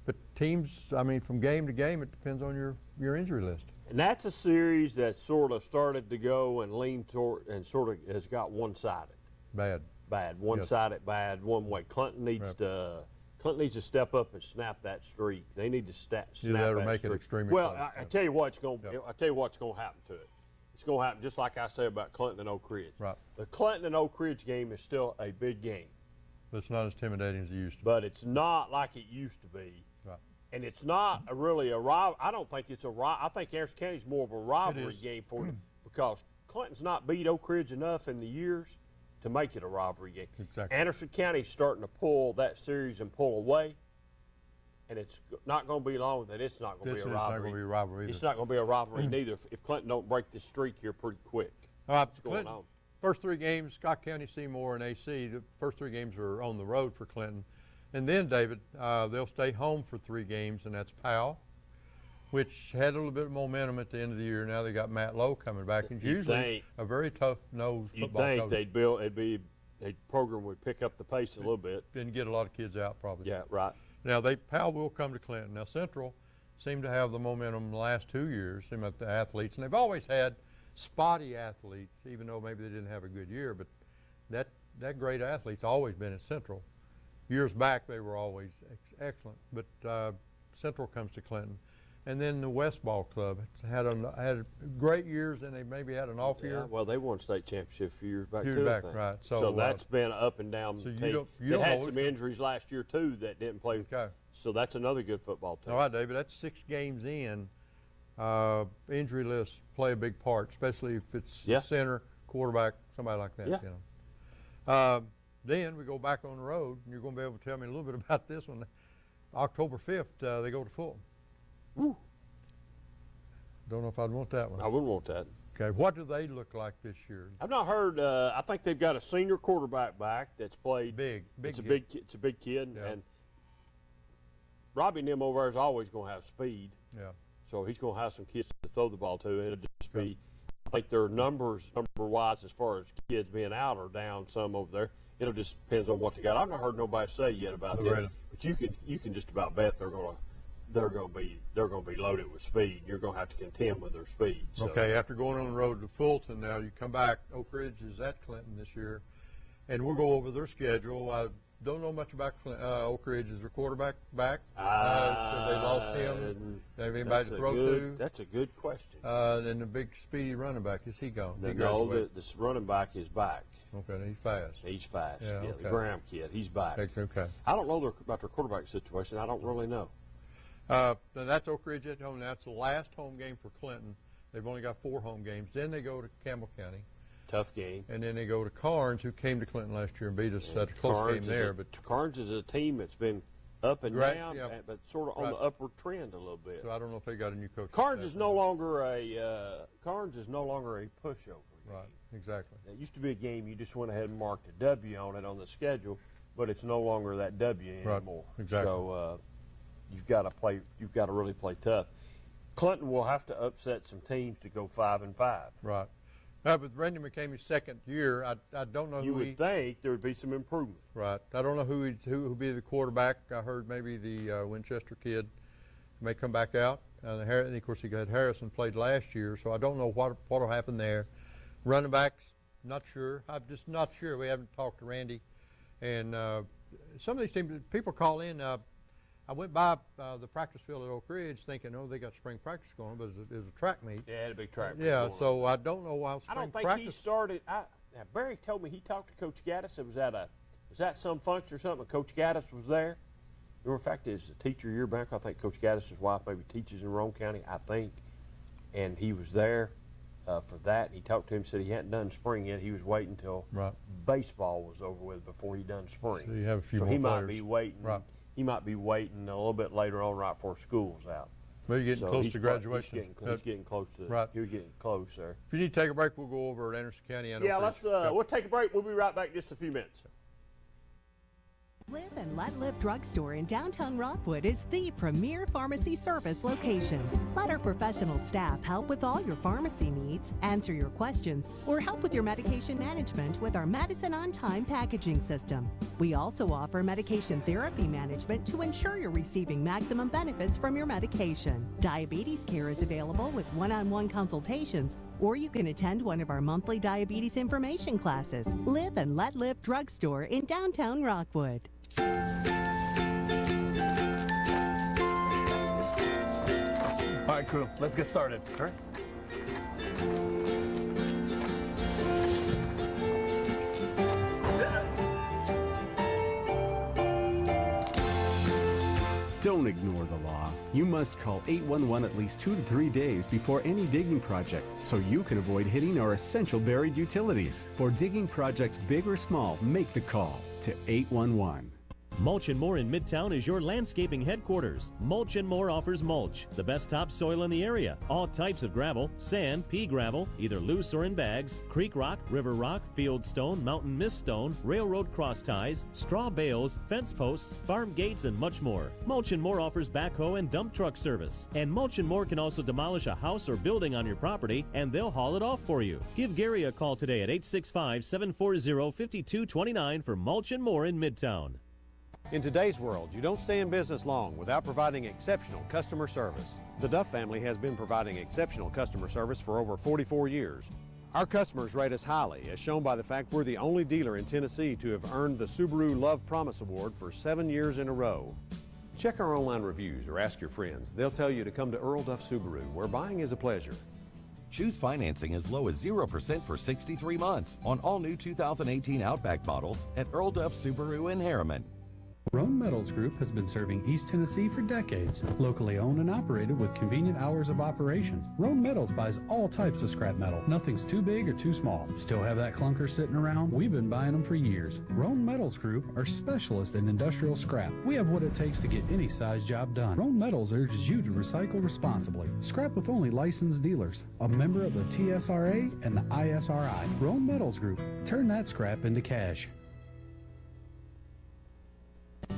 But teams, I mean, from game to game, it depends on your injury list. And that's a series that sort of started to go and lean toward and sort of has got one-sided. Bad. One-sided, bad, one way. Clinton needs to step up and snap that streak. They need to snap Either that or make streak. it extremely Well, close. I tell you what's going. I tell you what's going to happen to it. It's going to happen just like I say about Clinton and Oak Ridge. Right. The Clinton and Oak Ridge game is still a big game. But it's not as intimidating as it used to be. But it's not like it used to be. Right. And it's not really a rival. I don't think it's a rival. I think Anderson County is more of a rivalry game for them because Clinton's not beat Oak Ridge enough in the years to make it a rivalry game. Exactly. Anderson County's starting to pull that series and pull away, and it's not going to be long that it's not going to be a rivalry. This is not going to be a rivalry either. It's not going to be a rivalry neither if Clinton don't break this streak here pretty quick. All right, What's going Clinton, on? first 3 games, Scott County, Seymour, and AC. The first 3 games are on the road for Clinton. And then, David, they'll stay home for 3 games, and that's Powell, which had a little bit of momentum at the end of the year. Now they got Matt Lowe coming back, and usually a very tough-nosed football You'd coach. think a program would pick up the pace a little bit. Didn't get a lot of kids out, probably. Yeah, right. Now, Powell will come to Clinton. Now, Central seemed to have the momentum the last 2 years, seemed like the athletes, and they've always had spotty athletes, even though maybe they didn't have a good year, but that great athlete's always been at Central. Years back, they were always excellent, but Central comes to Clinton. And then the West Ball Club had great years, and they maybe had an off year. Well, they won state championship a few years back, too, I think. Right. So that's been up and down. So they had some injuries last year, too, that didn't play. Okay. So that's another good football team. All right, David, that's 6 games in. Injury lists play a big part, especially if it's center, quarterback, somebody like that. Yeah. You know. Then we go back on the road, and you're going to be able to tell me a little bit about this one. October 5th, they go to Fulton. Woo. Don't know if I'd want that one. I wouldn't want that. Okay, what do they look like this year? I've not heard. I think they've got a senior quarterback back that's played. Big It's a kid. it's a big kid, Yeah. and Robbie and them over there is always going to have speed. Yeah. So he's going to have some kids to throw the ball to, and it'll just be. I think their number-wise, as far as kids being out or down some over there. It'll just depends on what they got. I've not heard nobody say yet about that, but you can just about bet they're going to be loaded with speed. You're going to have to contend with their speed. So. Okay, after going on the road to Fulton, now you come back. Oak Ridge is at Clinton this year, and we'll go over their schedule. I don't know much about Oak Ridge. Is their quarterback back? Have they lost him? Have anybody to throw to? That's a good question. And the big speedy running back, is he gone? No, this running back is back. Okay, he's fast. He's fast. Yeah, The Graham kid, he's back. Okay. I don't know about their quarterback situation. I don't really know. Now that's Oak Ridge at home. That's the last home game for Clinton. They've only got 4 home games. Then they go to Campbell County. Tough game. And then they go to Carnes, who came to Clinton last year and beat us at a close game there. But Carnes is a team that's been up and down, but sort of on the upward trend a little bit. So I don't know if they got a new coach. Carnes is no longer a pushover. Right, exactly. It used to be a game you just went ahead and marked a W on it on the schedule, but it's no longer that W anymore. Right, exactly. So you've got to really play tough. Clinton will have to upset some teams to go 5-5. Right. But Randy McCamey's second year, I don't know you who would think there would be some improvement. Right. I don't know who would be the quarterback. I heard maybe the Winchester kid may come back out. And of course, he got Harrison played last year, so I don't know what will happen there. Running backs, not sure. I'm just not sure. We haven't talked to Randy. And some of these teams, people call in. I went by the practice field at Oak Ridge thinking, they got spring practice going, but it was a track meet. Yeah, it had a big track meet. Yeah, so I don't know why spring I don't think practice. he started. Barry told me he talked to Coach Gaddis. It was at some function or something. Coach Gaddis was there. In fact, as a teacher year back, I think Coach Gaddis' wife maybe teaches in Roane County, I think, and he was there for that. He talked to him, said he hadn't done spring yet. He was waiting until baseball was over with before he done spring. So you have a few so more he might players. be waiting. Right. He might be waiting a little bit later on, right before school's out. Well, you're getting close to graduation. He's getting close to. Right. You're getting close, sir. If you need to take a break, we'll go over at Anderson County. And Yeah, Oak let's. Ridge. We'll take a break. We'll be right back in just a few minutes. Live and Let Live Drugstore in downtown Rockwood is the premier pharmacy service location. Let our professional staff help with all your pharmacy needs, answer your questions, or help with your medication management with our Medicine on Time packaging system. We also offer medication therapy management to ensure you're receiving maximum benefits from your medication. Diabetes care is available with one-on-one consultations, or you can attend one of our monthly diabetes information classes. Live and Let Live Drugstore in downtown Rockwood. All right, crew, let's get started. All right. Don't ignore the law. You must call 811 at least 2 to 3 days before any digging project so you can avoid hitting our essential buried utilities. For digging projects big or small, make the call to 811. Mulch & More in Midtown is your landscaping headquarters. Mulch & More offers mulch, the best topsoil in the area. All types of gravel, sand, pea gravel, either loose or in bags, creek rock, river rock, field stone, mountain mist stone, railroad cross ties, straw bales, fence posts, farm gates, and much more. Mulch & More offers backhoe and dump truck service. And Mulch & More can also demolish a house or building on your property, and they'll haul it off for you. Give Gary a call today at 865-740-5229 for Mulch & More in Midtown. In today's world, you don't stay in business long without providing exceptional customer service. The Duff family has been providing exceptional customer service for over 44 years. Our customers rate us highly, as shown by the fact we're the only dealer in Tennessee to have earned the Subaru Love Promise Award for 7 years in a row. Check our online reviews or ask your friends. They'll tell you to come to Earl Duff Subaru, where buying is a pleasure. Choose financing as low as 0% for 63 months on all new 2018 Outback models at Earl Duff Subaru in Harriman. Roan Metals Group has been serving East Tennessee for decades. Locally owned and operated with convenient hours of operation. Roan Metals buys all types of scrap metal. Nothing's too big or too small. Still have that clunker sitting around? We've been buying them for years. Roan Metals Group are specialists in industrial scrap. We have what it takes to get any size job done. Roan Metals urges you to recycle responsibly. Scrap with only licensed dealers. A member of the TSRA and the ISRI. Roan Metals Group. Turn that scrap into cash.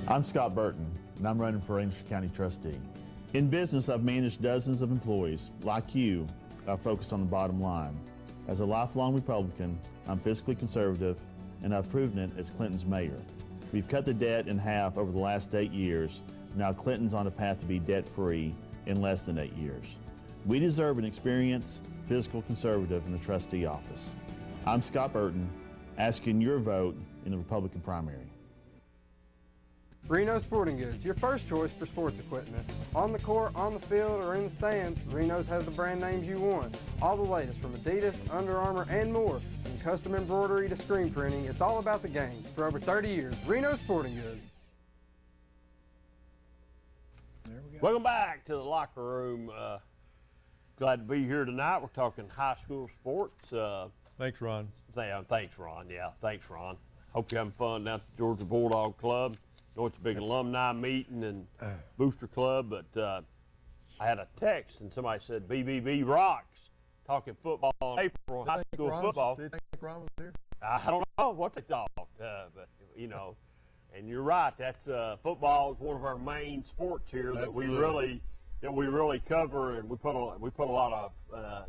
I'm Scott Burton, and I'm running for English County Trustee. In business, I've managed dozens of employees. Like you, I've focused on the bottom line. As a lifelong Republican, I'm fiscally conservative, and I've proven it as Clinton's mayor. We've cut the debt in half over the last 8 years. Now Clinton's on a path to be debt-free in less than 8 years. We deserve an experienced fiscal conservative in the trustee office. I'm Scott Burton, asking your vote in the Republican primary. Reno Sporting Goods, your first choice for sports equipment. On the court, on the field, or in the stands, Reno's has the brand names you want. All the latest from Adidas, Under Armour, and more. From custom embroidery to screen printing, it's all about the game. For over 30 years, Reno Sporting Goods. Welcome back to the locker room. Glad to be here tonight. We're talking high school sports. Thanks, Ron. Thanks, Ron. Yeah, thanks, Ron. Hope you're having fun down at the Georgia Bulldog Club. I know it's a big alumni meeting and booster club, but I had a text and somebody said BBB rocks, talking football in April, high school football. Did you think Ron was here? I don't know what they thought, but you know, and you're right. That's football is one of our main sports here that we really cover, and we put a lot of.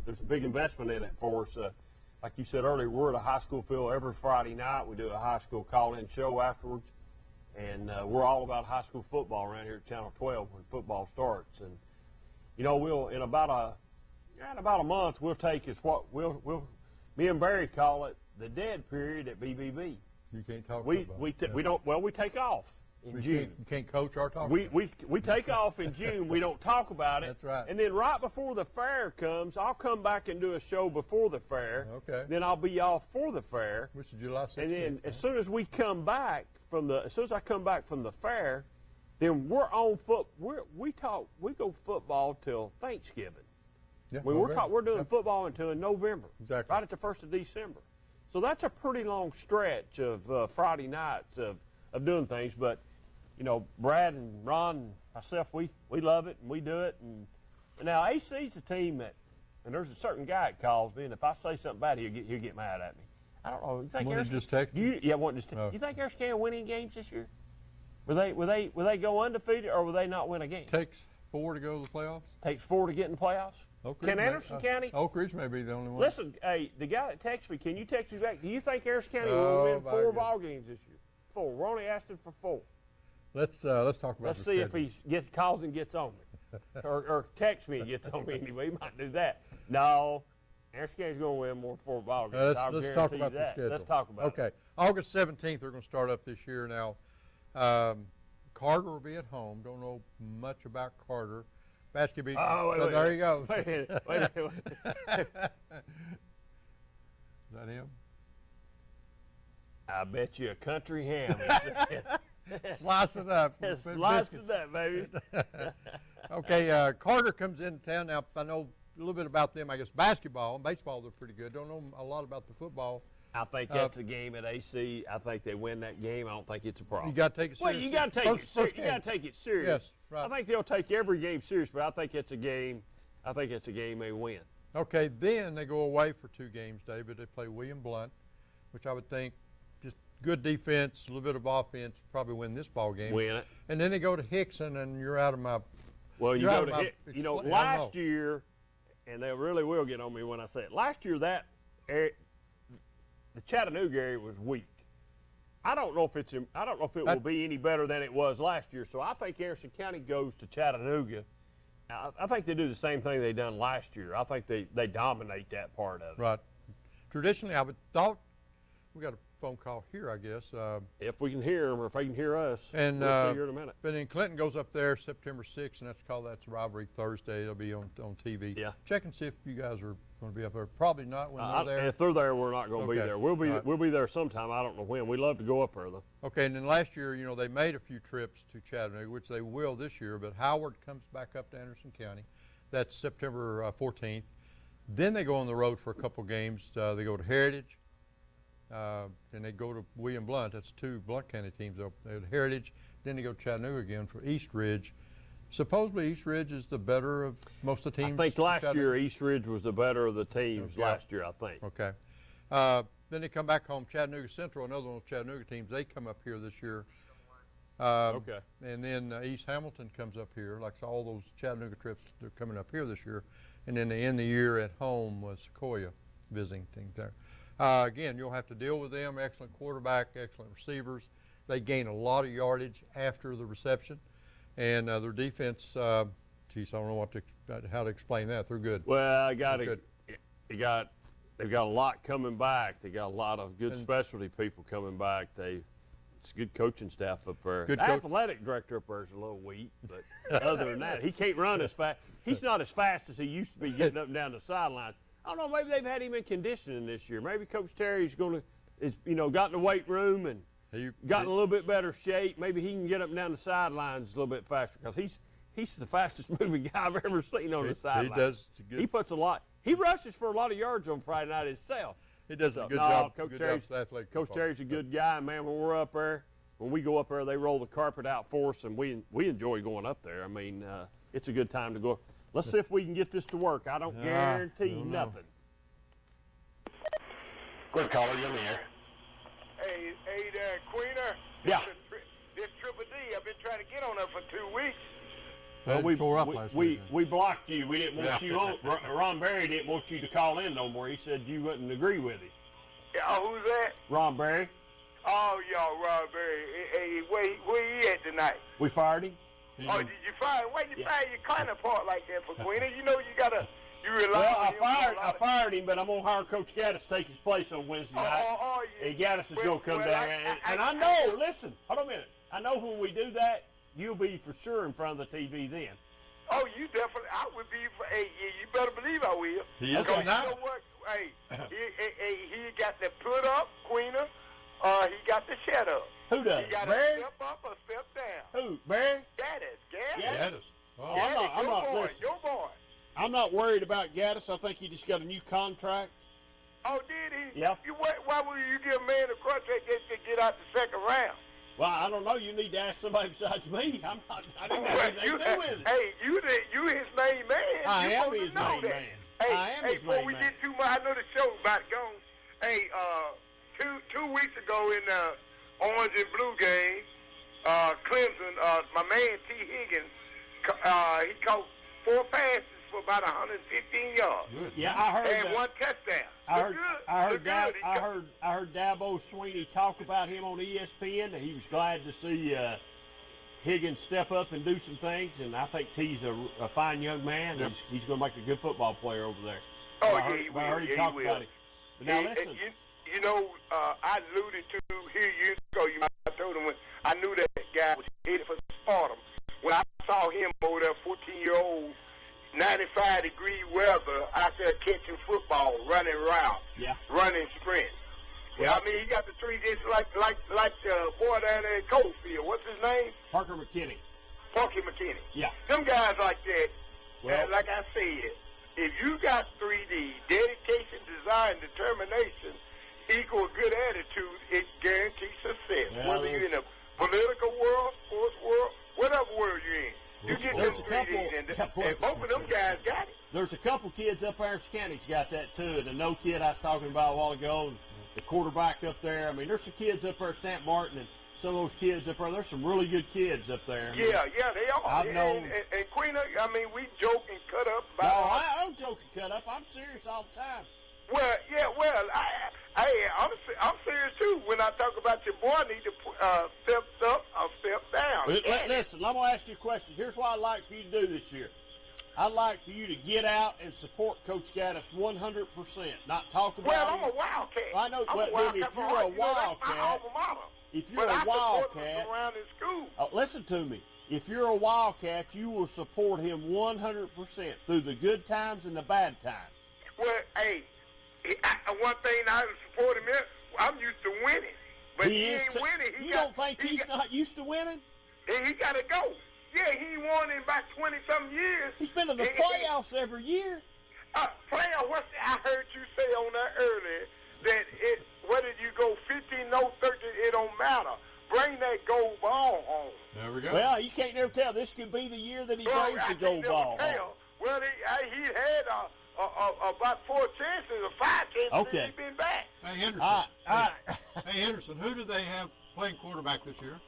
There's a big investment in it for us. Like you said earlier, we're at a high school field every Friday night. We do a high school call-in show afterwards. And we're all about high school football around here at Channel 12 when football starts. And you know, we'll in about a month we'll take us what me and Barry call it the dead period at BBB. You can't talk football. We take off in June. You can't coach our talk. We take off in June. We don't talk about it. That's right. And then right before the fair comes, I'll come back and do a show before the fair. Okay. Then I'll be off for the fair. Which is July 16th. And then as soon as I come back from the fair, then we're on foot. We go football till Thanksgiving. Yeah, we're doing football until November. Exactly. Right at the 1st of December. So that's a pretty long stretch of Friday nights of doing things. But you know, Brad and Ron and myself, we love it and we do it. And now AC's a team that, and there's a certain guy that calls me, and if I say something bad, he'll get mad at me. I don't know. You think just text you? You think Erscan winning games this year? Will they go undefeated, or will they not win a game? Takes 4 to go to the playoffs. Takes 4 to get in the playoffs. Can Anderson County? Oak Ridge may be the only one. Listen, hey, the guy that texted me, can you text me back? Do you think Anderson County will win 4 ball games this year? 4. We're only asking for 4. Let's talk about. Let's see if he calls and gets on me, or texts me and gets on me anyway. He might do that. No, Anderson County's going to win more 4 ball games. Let's talk about the schedule. Let's talk about it. Okay, August 17th, they're going to start up this year now. Carter will be at home. Don't know much about Carter. Basketball. Oh, wait, there you go. Wait a minute. Is that him? I bet you a country ham. Slice it up. Slice it up, baby. Okay, Carter comes into town. Now, I know a little bit about them. I guess basketball and baseball, they're pretty good. Don't know a lot about the football. I think that's a game at AC. I think they win that game. I don't think it's a problem. You got to take it serious. Well, you got to take it serious. You got to take it serious. Yes, right. I think they'll take every game serious, but I think it's a game. I think it's a game they win. Okay, then they go away for 2 games, David. They play William Blunt, which I would think just good defense, a little bit of offense, probably win this ball game. Win it. And then they go to Hickson, and you're out of my. Well, you go to you know, last year, and they really will get on me when I say it. Last year, that the Chattanooga area was weak. I don't know if it will be any better than it was last year. So I think Anderson County goes to Chattanooga. I think they do the same thing they done last year. I think they dominate that part of it. Right. Traditionally, I would thought we got a phone call here, I guess. If we can hear them, or if they can hear us, and we'll see here in a minute. But then Clinton goes up there September 6th, and that's Rivalry Thursday. It'll be on TV. Yeah. Check and see if you guys are going to be up there. Probably not when they're there. If they're there, we're not going to be Okay. there. We'll be Right. we'll be there sometime. I don't know when. We love to go up there though. Okay, and then last year, you know, they made a few trips to Chattanooga, which they will this year, but Howard comes back up to Anderson County. That's September 14th. Then they go on the road for a couple games. They go to Heritage, and they go to William Blunt. That's 2 Blunt County teams. They go to Heritage. Then they go to Chattanooga again for East Ridge. Supposedly East Ridge is the better of most of the teams. I think last year East Ridge was the better of the teams last year, I think. Okay. Then they come back home. Chattanooga Central, another one of the Chattanooga teams, they come up here this year. Okay. And then East Hamilton comes up here. Like all those Chattanooga trips, they're coming up here this year. And then they end the year at home with Sequoia visiting teams there. Again, you'll have to deal with them. Excellent quarterback, excellent receivers. They gain a lot of yardage after the reception. And their defense, geez, I don't know how to explain that. They're good. Well, they've got a lot coming back. They got a lot of good specialty people coming back. It's a good coaching staff up there. Good the athletic director up there is a little weak, but other than that, he can't run as fast. He's not as fast as he used to be getting up and down the sidelines. I don't know. Maybe they've had him in conditioning this year. Maybe Coach Terry's got in the weight room and gotten a little bit better shape. Maybe he can get up and down the sidelines a little bit faster because he's the fastest moving guy I've ever seen on the sidelines. He does good. He puts a lot. He rushes for a lot of yards on Friday night himself. He does a good job. Coach Coach Terry's a good guy, man. When we're up there, when we go up there, they roll the carpet out for us, and we enjoy going up there. I mean, it's a good time to go. Let's see if we can get this to work. I don't guarantee nothing. Good caller, you're in the air. Hey there, Queener. Yeah. This Triple D, I've been trying to get on her for 2 weeks. Well, we tore up last week. We blocked you. We didn't want you on. Ron Berry didn't want you to call in no more. He said you wouldn't agree with him. Yeah, who's that? Ron Berry. Oh, y'all, Ron Berry. Hey, where he at tonight? We fired him. Oh, did you fire? Why did you fire your counterpart like that for Queener? You know you gotta. You rely on him. I fired him, but I'm gonna hire Coach Gaddis to take his place on Wednesday night. Yeah. And Gaddis is gonna come down, and I know. Listen, hold on a minute. I know when we do that, you'll be for sure in front of the TV then. Oh, you definitely. I would be. Hey, you better believe I will. He is okay. You know what? Hey, he got the put up, Queener. He got the shut up. Who does? He got Barry? to step up or step down. Who? Barry? Gaddis. Oh, I'm not. Listen, your boy. I'm not worried about Gaddis. I think he just got a new contract. Oh, did he? Yeah. Why would you give a man a contract just to get out the second round? Well, I don't know. You need to ask somebody besides me. I didn't have anything to do with it. Hey, you his main man. I you am his main that. man. Hey, I am his before main we man. get too much, I know the show's about to go. Hey, 2 weeks ago in the Orange and Blue game, Clemson, my man T. Higgins, he caught 4 passes for about 115 yards. Yeah, I heard and 1 touchdown. I heard Dabo Sweeney talk about him on ESPN. That he was glad to see Higgins step up and do some things, and I think T's a fine young man. Yep. He's going to make a good football player over there. Oh, I he will. I heard Yeah, talk he will. about it. But now listen. You know, I alluded to here years ago. I told him when I knew that guy was headed for Sparta. When I saw him over there, 14-year-old, 95-degree weather, out there catching football, running routes, running sprints. Yeah, I mean, he got the 3 just like the boy down there in Coalfield. What's his name? Parker McKinney. Parker McKinney. Yeah. Them guys like that, Well, like I said, if you got 3D, dedication, desire, and determination equal good attitude, it guarantees success. Well, Whether you're in a political world, sports world, whatever world you're in. You get there's them a couple- 3Ds, and both of them guys got it. There's a couple kids up there in County's got that too. The no kid I was talking about a while ago, and the quarterback up there. I mean, there's some kids up there, Stamp Martin, and some of those kids up there. There's some really good kids up there. Yeah, they are. I've known. And Queen, I mean, we joke and cut up No, about. I don't joke and cut up. I'm serious all the time. Well, I'm serious too. When I talk about your boy, need to step up or step down. Listen, I'm gonna ask you a question. Here's what I'd like for you to do this year. I'd like for you to get out and support Coach Gaddis 100%. Not talk about Well, him. I'm a Wildcat. I know, I'm but a Wildcat if for you're heart. a You know, that's my Wildcat, alma mater. if you're But a I support Wildcat, them around in school. Listen to me. If you're a Wildcat, you will support him 100% through the good times and the bad times. Well, hey, one thing I support him in, I'm used to winning. But he is ain't winning. You don't think he's not used to winning? He got to go. Yeah, he won in about 20-something years. He's been to the playoffs every year. Playoff, I heard you say on that earlier that whether you go 15-0, 13, it don't matter. Bring that gold ball home. There we go. Well, you can't never tell. This could be the year that he brings the gold ball home. Well, he had about 4 chances or 5 chances Okay. and he's been back. Hey, Henderson. Hey, Henderson, who do they have playing quarterback this year?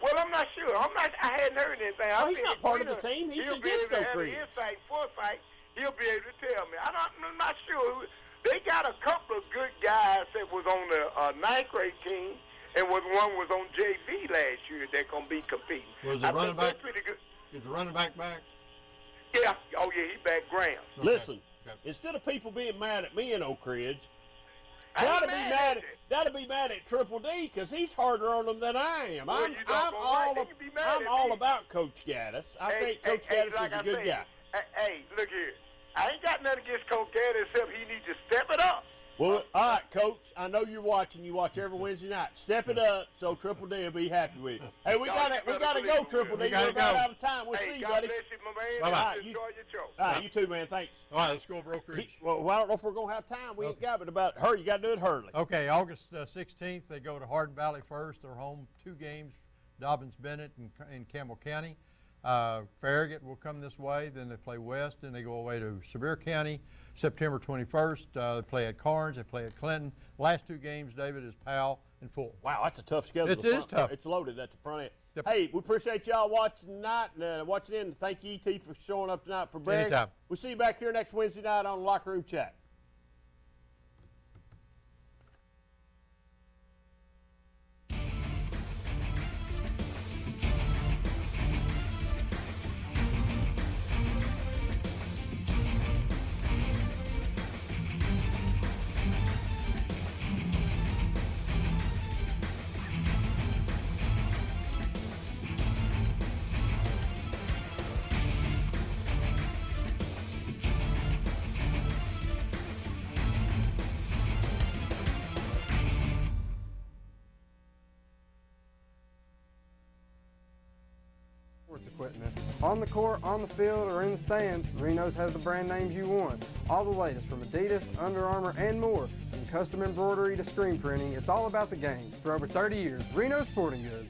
Well, I'm not sure. I hadn't heard anything. Oh, he's not part of the team. He He'll should be get able to no have credit. insight, foresight. He'll be able to tell me. I'm not sure. They got a couple of good guys that was on the 9th grade team, and one was on JV last year. They're gonna be competing. Was the running back? Pretty good. Is the running back back? Yeah. Oh yeah, he back Graham. Listen, Okay. instead of people being mad at me in Oak Ridge, I ain't gotta mad at you. gotta be mad at Triple D because he's harder on them than I am. Well, I'm you don't go right. They can be mad I'm at all me. about Coach Gaddis. I think Coach Gaddis like is a I good said, guy. Hey, look here. I ain't got nothing against Coach Gaddis except he needs to step it up. Well, all right, Coach. I know you're watching. You watch every Wednesday night. Step it up so Triple D will be happy with you. Hey, we gotta go, Triple D. We gotta We're about go. out of time. We'll see you, God buddy. bless you, my man. Bye-bye. Enjoy your show. All right, you too, man. Thanks. All right, let's go over Oak Ridge. Well, I don't know if we're gonna have time. We ain't got but about hurry. You gotta do it hurriedly. Okay, August 16th, they go to Hardin Valley first. They're home 2 games, Dobbins-Bennett in Campbell County. Farragut will come this way, then they play west, then they go away to Sevier County. September 21st, they play at Carnes, they play at Clinton. Last 2 games, David, is Powell and Fulton. Wow, that's a tough schedule. It is tough. It's loaded at the front end. Yep. Hey, we appreciate y'all watching tonight and watching in. Thank you, E.T., for showing up tonight for Barry. Anytime. We'll see you back here next Wednesday night on Locker Room Chat. Sports equipment. On the court, on the field, or in the stands, Reno's has the brand names you want. All the latest from Adidas, Under Armour, and more. From custom embroidery to screen printing, it's all about the game. For over 30 years, Reno's Sporting Goods.